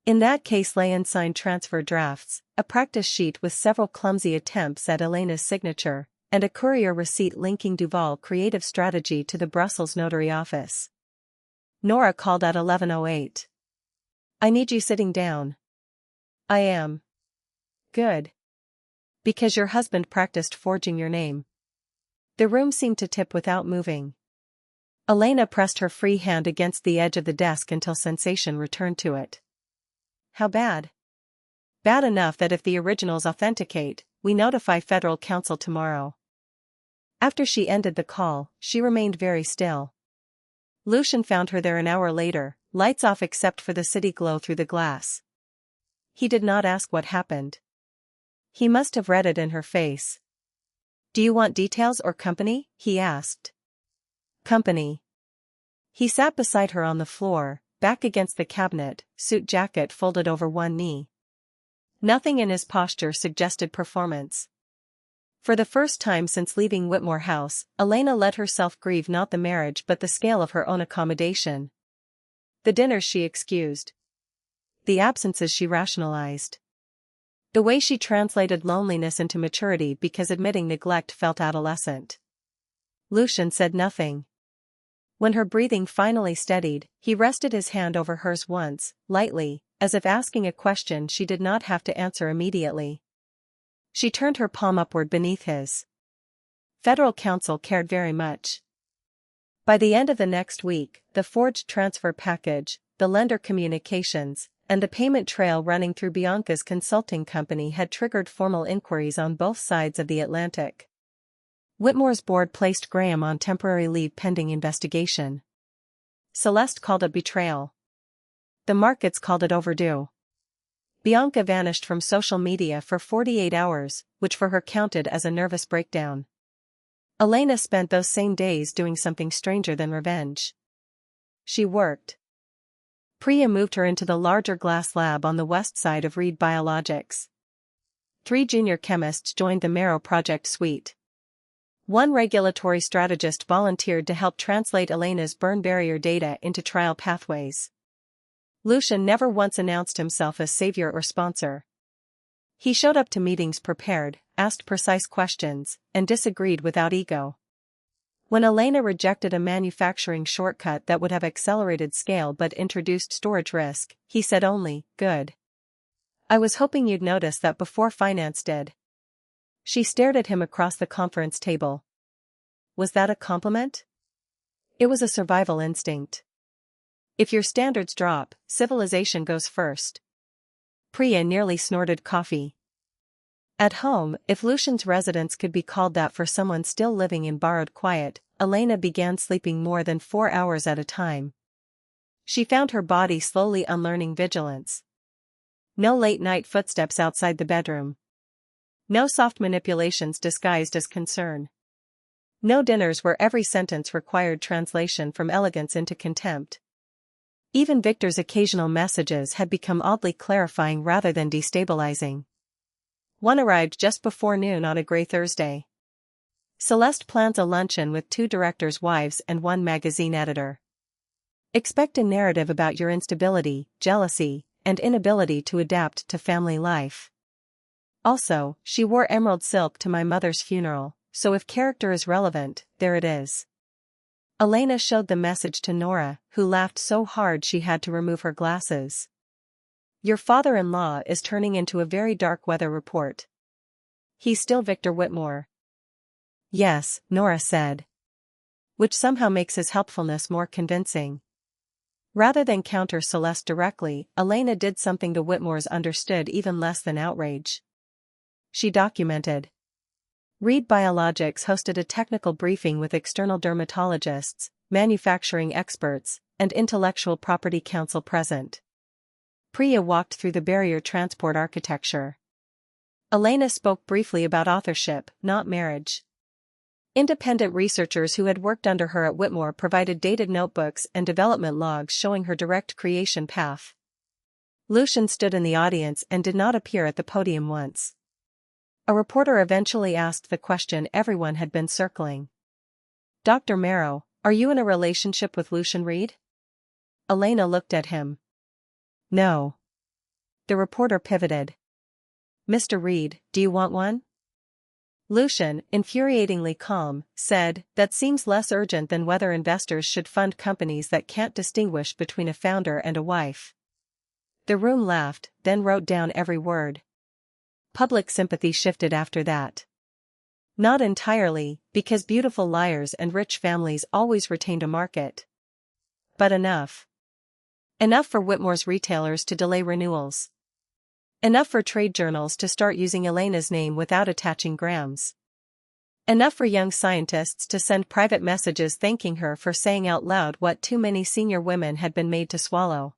S1: In that case lay unsigned transfer drafts, a practice sheet with several clumsy attempts at Elena's signature, and a courier receipt linking Duval Creative Strategy to the Brussels notary office. Nora called at 11:08. I need you sitting down. I am. Good. Because your husband practiced forging your name. The room seemed to tip without moving. Elena pressed her free hand against the edge of the desk until sensation returned to it. How bad? Bad enough that if the originals authenticate, we notify federal counsel tomorrow. After she ended the call, she remained very still. Lucian found her there an hour later, lights off except for the city glow through the glass. He did not ask what happened. He must have read it in her face. Do you want details or company? He asked. Company. He sat beside her on the floor, back against the cabinet, suit jacket folded over one knee. Nothing in his posture suggested performance. For the first time since leaving Whitmore House, Elena let herself grieve not the marriage but the scale of her own accommodation. The dinners she excused. The absences she rationalized. The way she translated loneliness into maturity because admitting neglect felt adolescent. Lucian said nothing. When her breathing finally steadied, he rested his hand over hers once, lightly, as if asking a question she did not have to answer immediately. She turned her palm upward beneath his. Federal counsel cared very much. By the end of the next week, the forged transfer package, the lender communications, and the payment trail running through Bianca's consulting company had triggered formal inquiries on both sides of the Atlantic. Whitmore's board placed Graham on temporary leave pending investigation. Celeste called it betrayal. The markets called it overdue. Bianca vanished from social media for 48 hours, which for her counted as a nervous breakdown. Elena spent those same days doing something stranger than revenge. She worked. Priya moved her into the larger glass lab on the west side of Reed Biologics. 3 junior chemists joined the Marrow Project suite. 1 regulatory strategist volunteered to help translate Elena's burn barrier data into trial pathways. Lucian never once announced himself as savior or sponsor. He showed up to meetings prepared, asked precise questions, and disagreed without ego. When Elena rejected a manufacturing shortcut that would have accelerated scale but introduced storage risk, he said only, "Good. I was hoping you'd notice that before finance did." She stared at him across the conference table. was that a compliment? It was a survival instinct. If your standards drop, civilization goes first. Priya nearly snorted coffee. At home, if Lucian's residence could be called that for someone still living in borrowed quiet, Elena began sleeping more than 4 hours at a time. She found her body slowly unlearning vigilance. No late-night footsteps outside the bedroom. No soft manipulations disguised as concern. No dinners where every sentence required translation from elegance into contempt. Even Victor's occasional messages had become oddly clarifying rather than destabilizing. One arrived just before noon on a gray Thursday. Celeste plans a luncheon with 2 directors' wives and 1 magazine editor. Expect a narrative about your instability, jealousy, and inability to adapt to family life. Also, she wore emerald silk to my mother's funeral, so if character is relevant, there it is. Elena showed the message to Nora, who laughed so hard she had to remove her glasses. Your father-in-law is turning into a very dark weather report. He's still Victor Whitmore. Yes, Nora said. Which somehow makes his helpfulness more convincing. Rather than counter Celeste directly, Elena did something the Whitmores understood even less than outrage. She documented. Reed Biologics hosted a technical briefing with external dermatologists, manufacturing experts, and intellectual property counsel present. Priya walked through the barrier transport architecture. Elena spoke briefly about authorship, not marriage. Independent researchers who had worked under her at Whitmore provided dated notebooks and development logs showing her direct creation path. Lucian stood in the audience and did not appear at the podium once. A reporter eventually asked the question everyone had been circling. Dr. Marrow, are you in a relationship with Lucian Reed? Elena looked at him. No. The reporter pivoted. Mr. Reed, do you want one? Lucian, infuriatingly calm, said, that seems less urgent than whether investors should fund companies that can't distinguish between a founder and a wife. The room laughed, then wrote down every word. Public sympathy shifted after that. Not entirely, because beautiful liars and rich families always retained a market. But enough. Enough for Whitmore's retailers to delay renewals. Enough for trade journals to start using Elena's name without attaching grams. Enough for young scientists to send private messages thanking her for saying out loud what too many senior women had been made to swallow.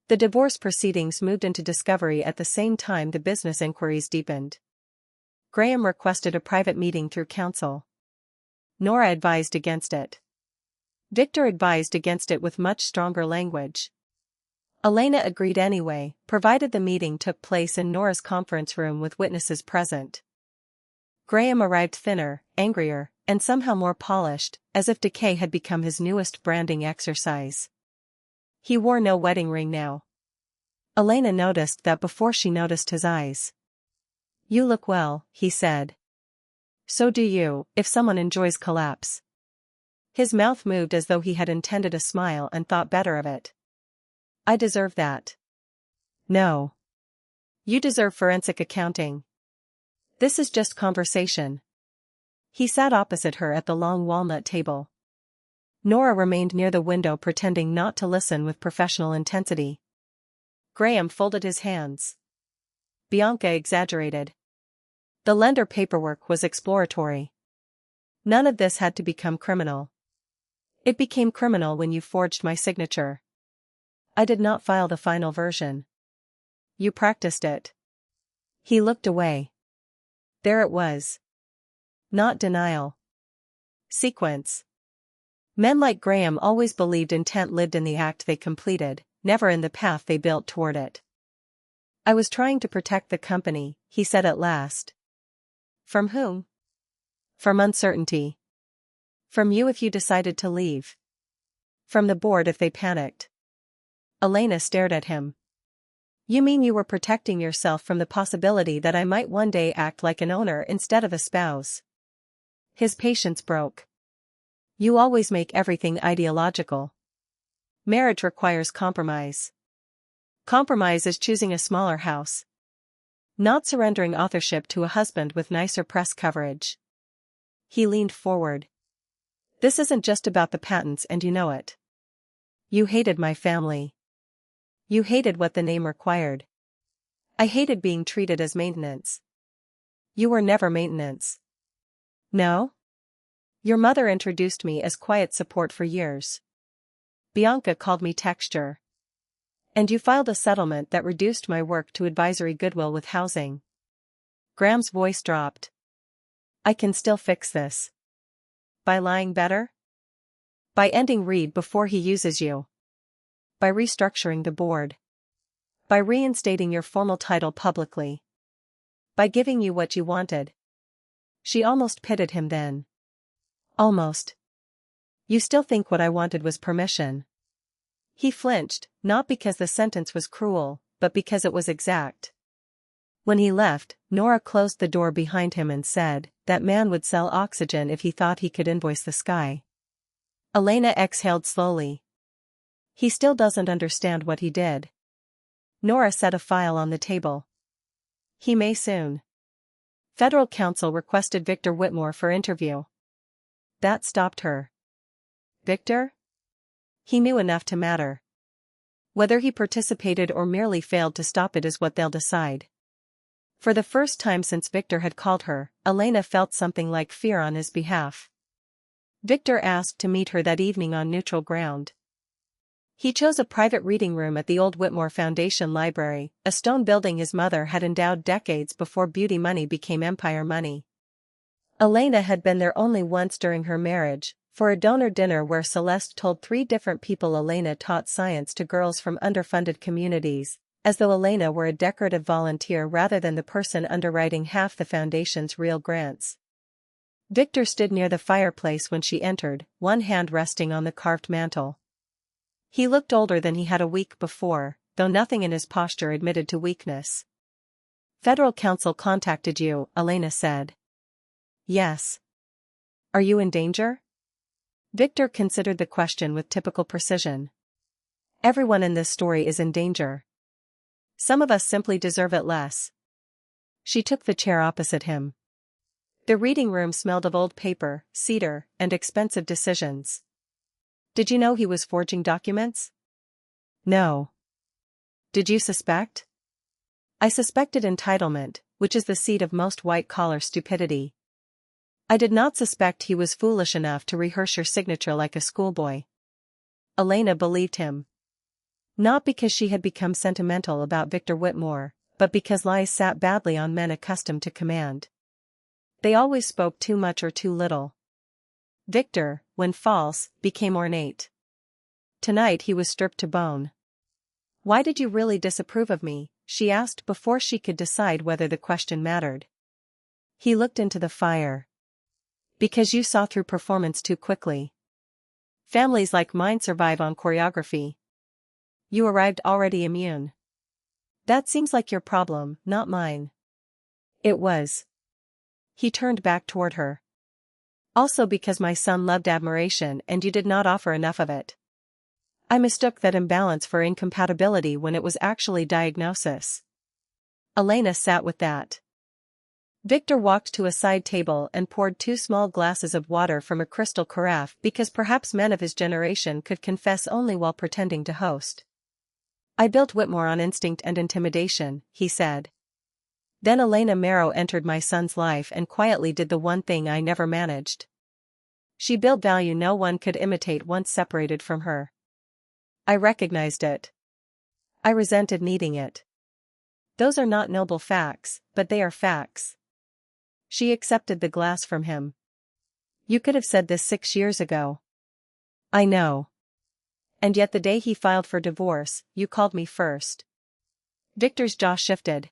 S1: The divorce proceedings moved into discovery at the same time the business inquiries deepened. Graham requested a private meeting through counsel. Nora advised against it. Victor advised against it with much stronger language. Elena agreed anyway, provided the meeting took place in Nora's conference room with witnesses present. Graham arrived thinner, angrier, and somehow more polished, as if decay had become his newest branding exercise. He wore no wedding ring now. Elena noticed that before she noticed his eyes. You look well, he said. So do you, if someone enjoys collapse. His mouth moved as though he had intended a smile and thought better of it. I deserve that. No. You deserve forensic accounting. This is just conversation. He sat opposite her at the long walnut table. Nora remained near the window pretending not to listen with professional intensity. Graham folded his hands. Bianca exaggerated. The lender paperwork was exploratory. None of this had to become criminal. It became criminal when you forged my signature. I did not file the final version. You practiced it. He looked away. There it was. Not denial. Sequence. Men like Graham always believed intent lived in the act they completed, never in the path they built toward it. I was trying to protect the company, he said at last. From whom? From uncertainty. From you if you decided to leave. From the board if they panicked. Elena stared at him. You mean you were protecting yourself from the possibility that I might one day act like an owner instead of a spouse? His patience broke. You always make everything ideological. Marriage requires compromise. Compromise is choosing a smaller house. Not surrendering authorship to a husband with nicer press coverage. He leaned forward. This isn't just about the patents and you know it. You hated my family. You hated what the name required. I hated being treated as maintenance. You were never maintenance. No? Your mother introduced me as quiet support for years. Bianca called me texture. And you filed a settlement that reduced my work to advisory goodwill with housing. Graham's voice dropped. I can still fix this. By lying better? By ending Reed before he uses you. By restructuring the board. By reinstating your formal title publicly. By giving you what you wanted. She almost pitied him then. Almost. You still think what I wanted was permission. He flinched, not because the sentence was cruel, but because it was exact. When he left, Nora closed the door behind him and said, that man would sell oxygen if he thought he could invoice the sky. Elena exhaled slowly. He still doesn't understand what he did. Nora set a file on the table. He may soon. Federal counsel requested Victor Whitmore for interview. That stopped her. Victor? He knew enough to matter. Whether he participated or merely failed to stop it is what they'll decide. For the first time since Victor had called her, Elena felt something like fear on his behalf. Victor asked to meet her that evening on neutral ground. He chose a private reading room at the old Whitmore Foundation Library, a stone building his mother had endowed decades before beauty money became empire money. Elena had been there only once during her marriage, for a donor dinner where Celeste told 3 different people Elena taught science to girls from underfunded communities, as though Elena were a decorative volunteer rather than the person underwriting half the foundation's real grants. Victor stood near the fireplace when she entered, one hand resting on the carved mantel. He looked older than he had a week before, though nothing in his posture admitted to weakness. Federal counsel contacted you, Elena said. Yes. Are you in danger? Victor considered the question with typical precision. Everyone in this story is in danger. Some of us simply deserve it less. She took the chair opposite him. The reading room smelled of old paper, cedar, and expensive decisions. Did you know he was forging documents? No. Did you suspect? I suspected entitlement, which is the seed of most white-collar stupidity. I did not suspect he was foolish enough to rehearse your signature like a schoolboy. Elena believed him. Not because she had become sentimental about Victor Whitmore, but because lies sat badly on men accustomed to command. They always spoke too much or too little. Victor, when false, became ornate. Tonight he was stripped to bone. Why did you really disapprove of me? She asked before she could decide whether the question mattered. He looked into the fire. Because you saw through performance too quickly. Families like mine survive on choreography. You arrived already immune. That seems like your problem, not mine. It was. He turned back toward her. Also because my son loved admiration and you did not offer enough of it. I mistook that imbalance for incompatibility when it was actually diagnosis. Elena sat with that. Victor walked to a side table and poured 2 small glasses of water from a crystal carafe because perhaps men of his generation could confess only while pretending to host. I built Whitmore on instinct and intimidation, he said. Then Elena Marrow entered my son's life and quietly did the one thing I never managed. She built value no one could imitate once separated from her. I recognized it. I resented needing it. Those are not noble facts, but they are facts. She accepted the glass from him. You could have said this 6 years ago. I know. And yet the day he filed for divorce, you called me first. Victor's jaw shifted.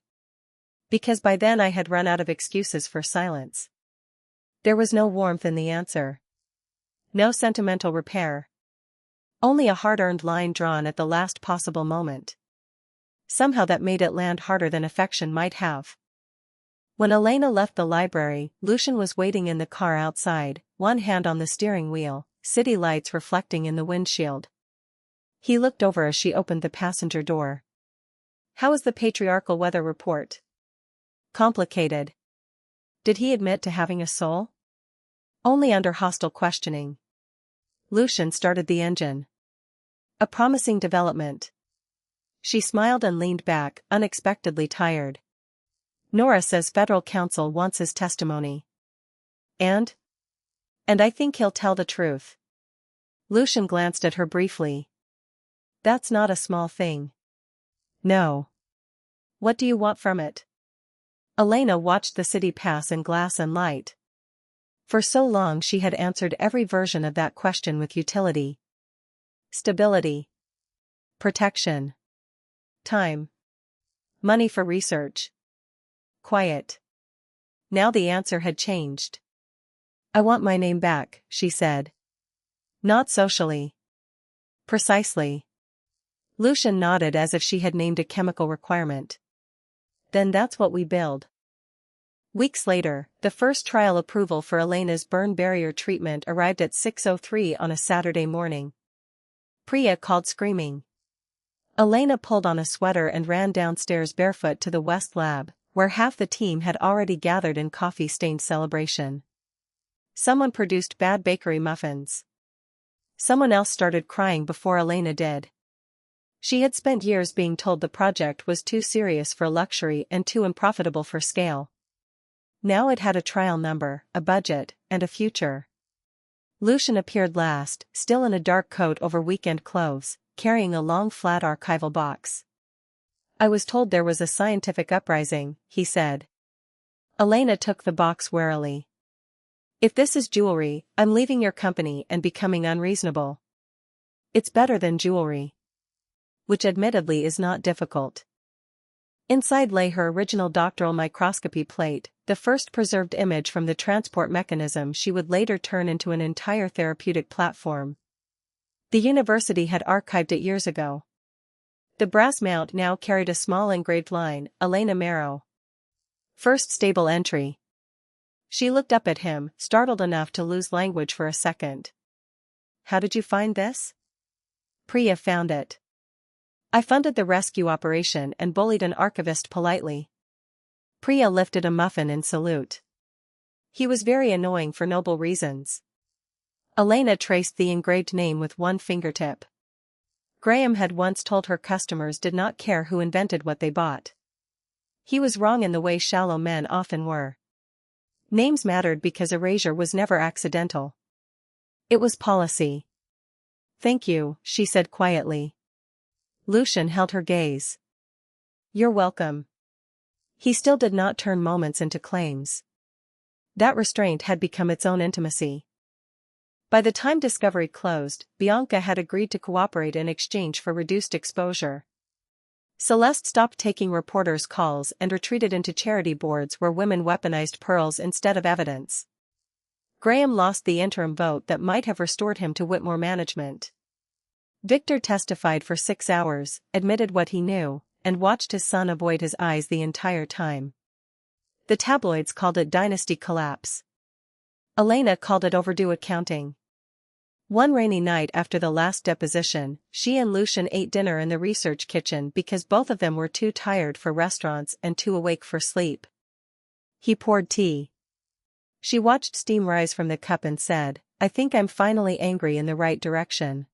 S1: Because by then I had run out of excuses for silence. There was no warmth in the answer. No sentimental repair. Only a hard-earned line drawn at the last possible moment. Somehow that made it land harder than affection might have. When Elena left the library, Lucian was waiting in the car outside, one hand on the steering wheel, city lights reflecting in the windshield. He looked over as she opened the passenger door. How was the patriarchal weather report? Complicated. Did he admit to having a soul? Only under hostile questioning. Lucian started the engine. A promising development. She smiled and leaned back, unexpectedly tired. Nora says federal counsel wants his testimony. And I think he'll tell the truth. Lucian glanced at her briefly. That's not a small thing. No. What do you want from it? Elena watched the city pass in glass and light. For so long she had answered every version of that question with utility. Stability. Protection. Time. Money for research. Quiet. Now the answer had changed. I want my name back, she said. Not socially. Precisely. Lucian nodded as if she had named a chemical requirement. Then that's what we build. Weeks later, the first trial approval for Elena's burn barrier treatment arrived at 6:03 on a Saturday morning. Priya called screaming. Elena pulled on a sweater and ran downstairs barefoot to the West Lab, where half the team had already gathered in coffee-stained celebration. Someone produced bad bakery muffins. Someone else started crying before Elena did. She had spent years being told the project was too serious for luxury and too unprofitable for scale. Now it had a trial number, a budget, and a future. Lucian appeared last, still in a dark coat over weekend clothes, carrying a long flat archival box. I was told there was a scientific uprising, he said. Elena took the box warily. If this is jewelry, I'm leaving your company and becoming unreasonable. It's better than jewelry. Which admittedly is not difficult. Inside lay her original doctoral microscopy plate, the first preserved image from the transport mechanism she would later turn into an entire therapeutic platform. The university had archived it years ago. The brass mount now carried a small engraved line, Elena Marrow. First stable entry. She looked up at him, startled enough to lose language for a second. How did you find this? Priya found it. I funded the rescue operation and bullied an archivist politely. Priya lifted a muffin in salute. He was very annoying for noble reasons. Elena traced the engraved name with one fingertip. Graham had once told her customers did not care who invented what they bought. He was wrong in the way shallow men often were. Names mattered because erasure was never accidental. It was policy. Thank you, she said quietly. Lucian held her gaze. You're welcome. He still did not turn moments into claims. That restraint had become its own intimacy. By the time Discovery closed, Bianca had agreed to cooperate in exchange for reduced exposure. Celeste stopped taking reporters' calls and retreated into charity boards where women weaponized pearls instead of evidence. Graham lost the interim vote that might have restored him to Whitmore management. Victor testified for 6 hours, admitted what he knew, and watched his son avoid his eyes the entire time. The tabloids called it dynasty collapse. Elena called it overdue accounting. One rainy night after the last deposition, she and Lucian ate dinner in the research kitchen because both of them were too tired for restaurants and too awake for sleep. He poured tea. She watched steam rise from the cup and said, I think I'm finally angry in the right direction.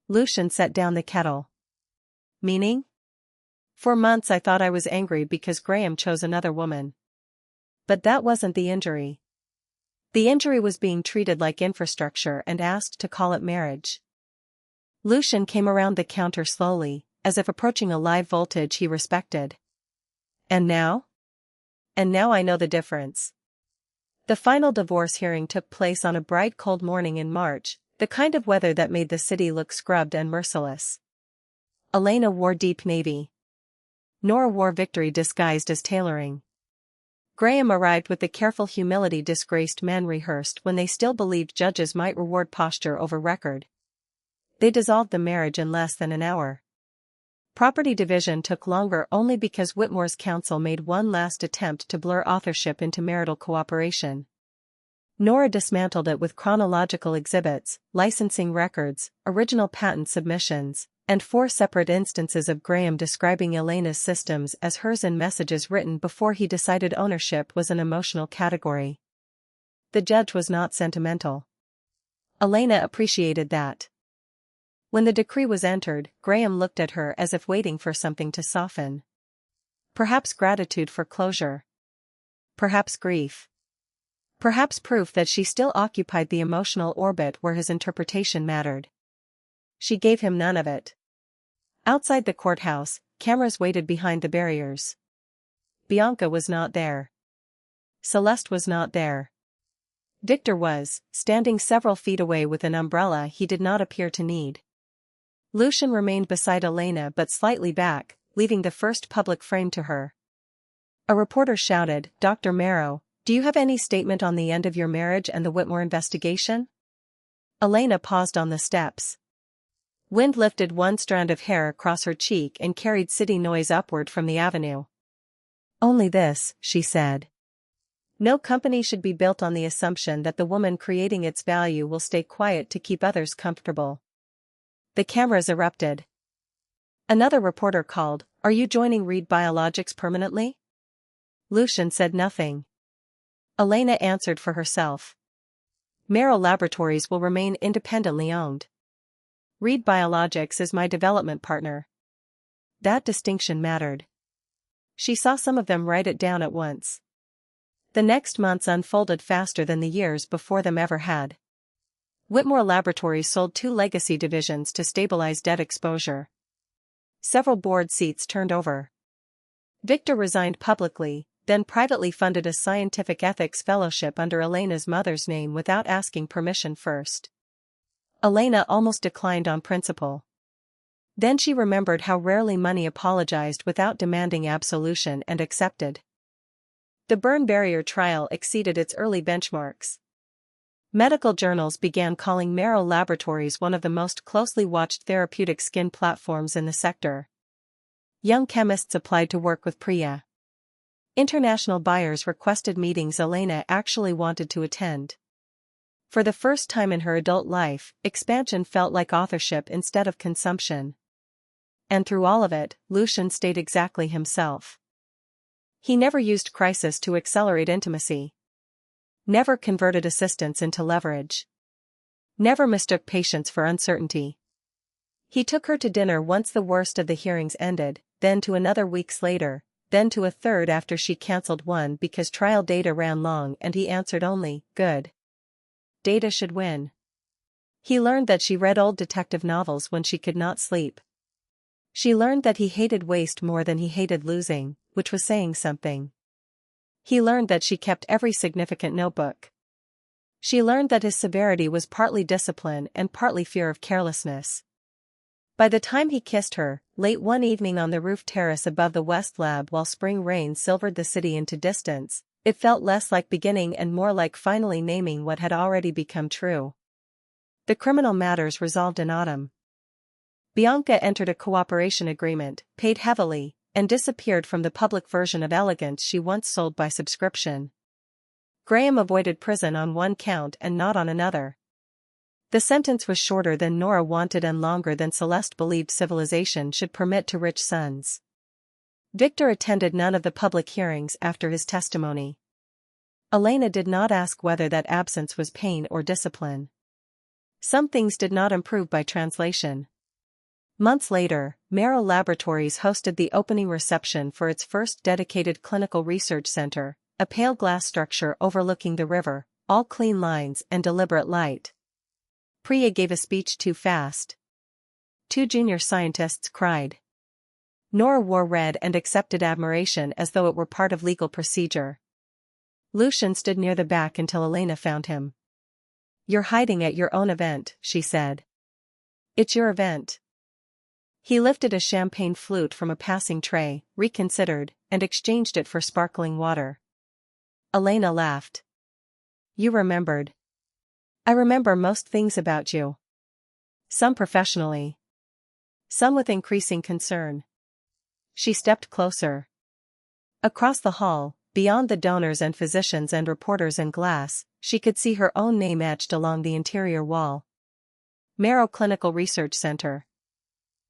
S1: Lucian set down the kettle. Meaning? For months I thought I was angry because Graham chose another woman. But that wasn't the injury. The injury was being treated like infrastructure and asked to call it marriage. Lucian came around the counter slowly, as if approaching a live voltage he respected. And now? And now I know the difference. The final divorce hearing took place on a bright cold morning in March, the kind of weather that made the city look scrubbed and merciless. Elena wore deep navy. Nora wore victory disguised as tailoring. Graham arrived with the careful humility disgraced men rehearsed when they still believed judges might reward posture over record. They dissolved the marriage in less than an hour. Property division took longer only because Whitmore's counsel made one last attempt to blur authorship into marital cooperation. Nora dismantled it with chronological exhibits, licensing records, original patent submissions, and 4 separate instances of Graham describing Elena's systems as hers in messages written before he decided ownership was an emotional category. The judge was not sentimental. Elena appreciated that. When the decree was entered, Graham looked at her as if waiting for something to soften. Perhaps gratitude for closure. Perhaps grief. Perhaps proof that she still occupied the emotional orbit where his interpretation mattered. She gave him none of it. Outside the courthouse, cameras waited behind the barriers. Bianca was not there. Celeste was not there. Victor was, standing several feet away with an umbrella he did not appear to need. Lucian remained beside Elena but slightly back, leaving the first public frame to her. A reporter shouted, "Dr. Marrow, do you have any statement on the end of your marriage and the Whitmore investigation?" Elena paused on the steps. Wind lifted one strand of hair across her cheek and carried city noise upward from the avenue. "Only this," she said. "No company should be built on the assumption that the woman creating its value will stay quiet to keep others comfortable." The cameras erupted. Another reporter called, "Are you joining Reed Biologics permanently?" Lucian said nothing. Elena answered for herself. "Marrow Laboratories will remain independently owned. Reed Biologics is my development partner." That distinction mattered. She saw some of them write it down at once. The next months unfolded faster than the years before them ever had. Whitmore Laboratories sold 2 legacy divisions to stabilize debt exposure. Several board seats turned over. Victor resigned publicly, then privately funded a scientific ethics fellowship under Elena's mother's name without asking permission first. Elena almost declined on principle. Then she remembered how rarely money apologized without demanding absolution and accepted. The burn barrier trial exceeded its early benchmarks. Medical journals began calling Marrow Laboratories one of the most closely watched therapeutic skin platforms in the sector. Young chemists applied to work with Priya. International buyers requested meetings Elena actually wanted to attend. For the first time in her adult life, expansion felt like authorship instead of consumption. And through all of it, Lucian stayed exactly himself. He never used crisis to accelerate intimacy. Never converted assistance into leverage. Never mistook patience for uncertainty. He took her to dinner once the worst of the hearings ended, then to another weeks later, then to a third after she cancelled one because trial data ran long and he answered only, "Good. Data should win." He learned that she read old detective novels when she could not sleep. She learned that he hated waste more than he hated losing, which was saying something. He learned that she kept every significant notebook. She learned that his severity was partly discipline and partly fear of carelessness. By the time he kissed her, late one evening on the roof terrace above the West Lab while spring rain silvered the city into distance, it felt less like beginning and more like finally naming what had already become true. The criminal matters resolved in autumn. Bianca entered a cooperation agreement, paid heavily, and disappeared from the public version of elegance she once sold by subscription. Graham avoided prison on one count and not on another. The sentence was shorter than Nora wanted and longer than Celeste believed civilization should permit to rich sons. Victor attended none of the public hearings after his testimony. Elena did not ask whether that absence was pain or discipline. Some things did not improve by translation. Months later, Marrow Laboratories hosted the opening reception for its first dedicated clinical research center, a pale glass structure overlooking the river, all clean lines and deliberate light. Priya gave a speech too fast. 2 junior scientists cried. Nora wore red and accepted admiration as though it were part of legal procedure. Lucian stood near the back until Elena found him. "You're hiding at your own event," she said. "It's your event." He lifted a champagne flute from a passing tray, reconsidered, and exchanged it for sparkling water. Elena laughed. "You remembered." "I remember most things about you. Some professionally. Some with increasing concern." She stepped closer. Across the hall, beyond the donors and physicians and reporters and glass, she could see her own name etched along the interior wall. Marrow Clinical Research Center.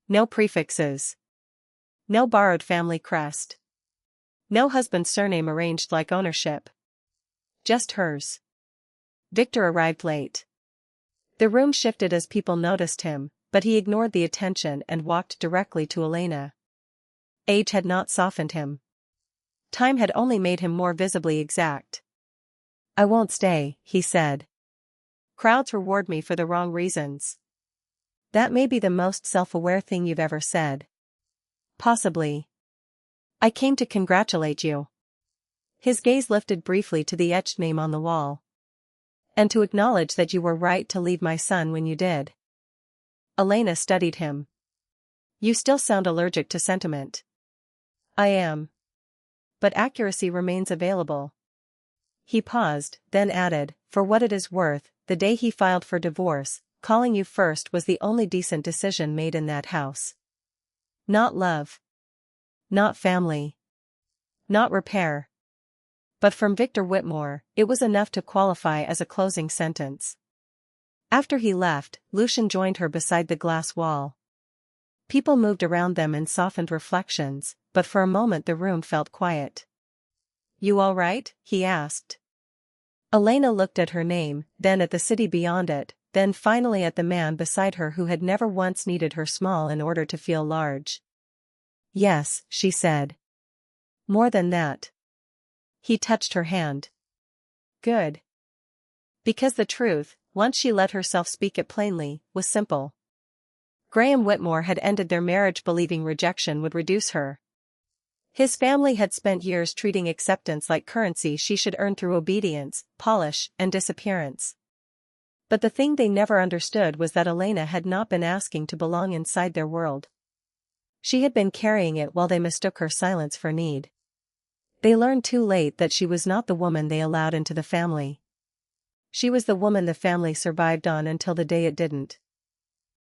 S1: No prefixes. No borrowed family crest. No husband's surname arranged like ownership. Just hers. Victor arrived late. The room shifted as people noticed him, but he ignored the attention and walked directly to Elena. Age had not softened him. Time had only made him more visibly exact. "I won't stay," he said. "Crowds reward me for the wrong reasons." "That may be the most self-aware thing you've ever said." "Possibly. I came to congratulate you." His gaze lifted briefly to the etched name on the wall. "And to acknowledge that you were right to leave my son when you did." Elena studied him. "You still sound allergic to sentiment." "I am. But accuracy remains available." He paused, then added, "For what it is worth, the day he filed for divorce, calling you first was the only decent decision made in that house. Not love. Not family. Not repair. But from Victor Whitmore, it was enough to qualify as a closing sentence." After he left, Lucian joined her beside the glass wall. People moved around them in softened reflections, but for a moment the room felt quiet. "You all right?" he asked. Elena looked at her name, then at the city beyond it, then finally at the man beside her who had never once needed her small in order to feel large. "Yes," she said. "More than that." He touched her hand. "Good." Because the truth, once she let herself speak it plainly, was simple. Graham Whitmore had ended their marriage believing rejection would reduce her. His family had spent years treating acceptance like currency she should earn through obedience, polish, and disappearance. But the thing they never understood was that Elena had not been asking to belong inside their world. She had been carrying it while they mistook her silence for need. They learned too late that she was not the woman they allowed into the family. She was the woman the family survived on until the day it didn't.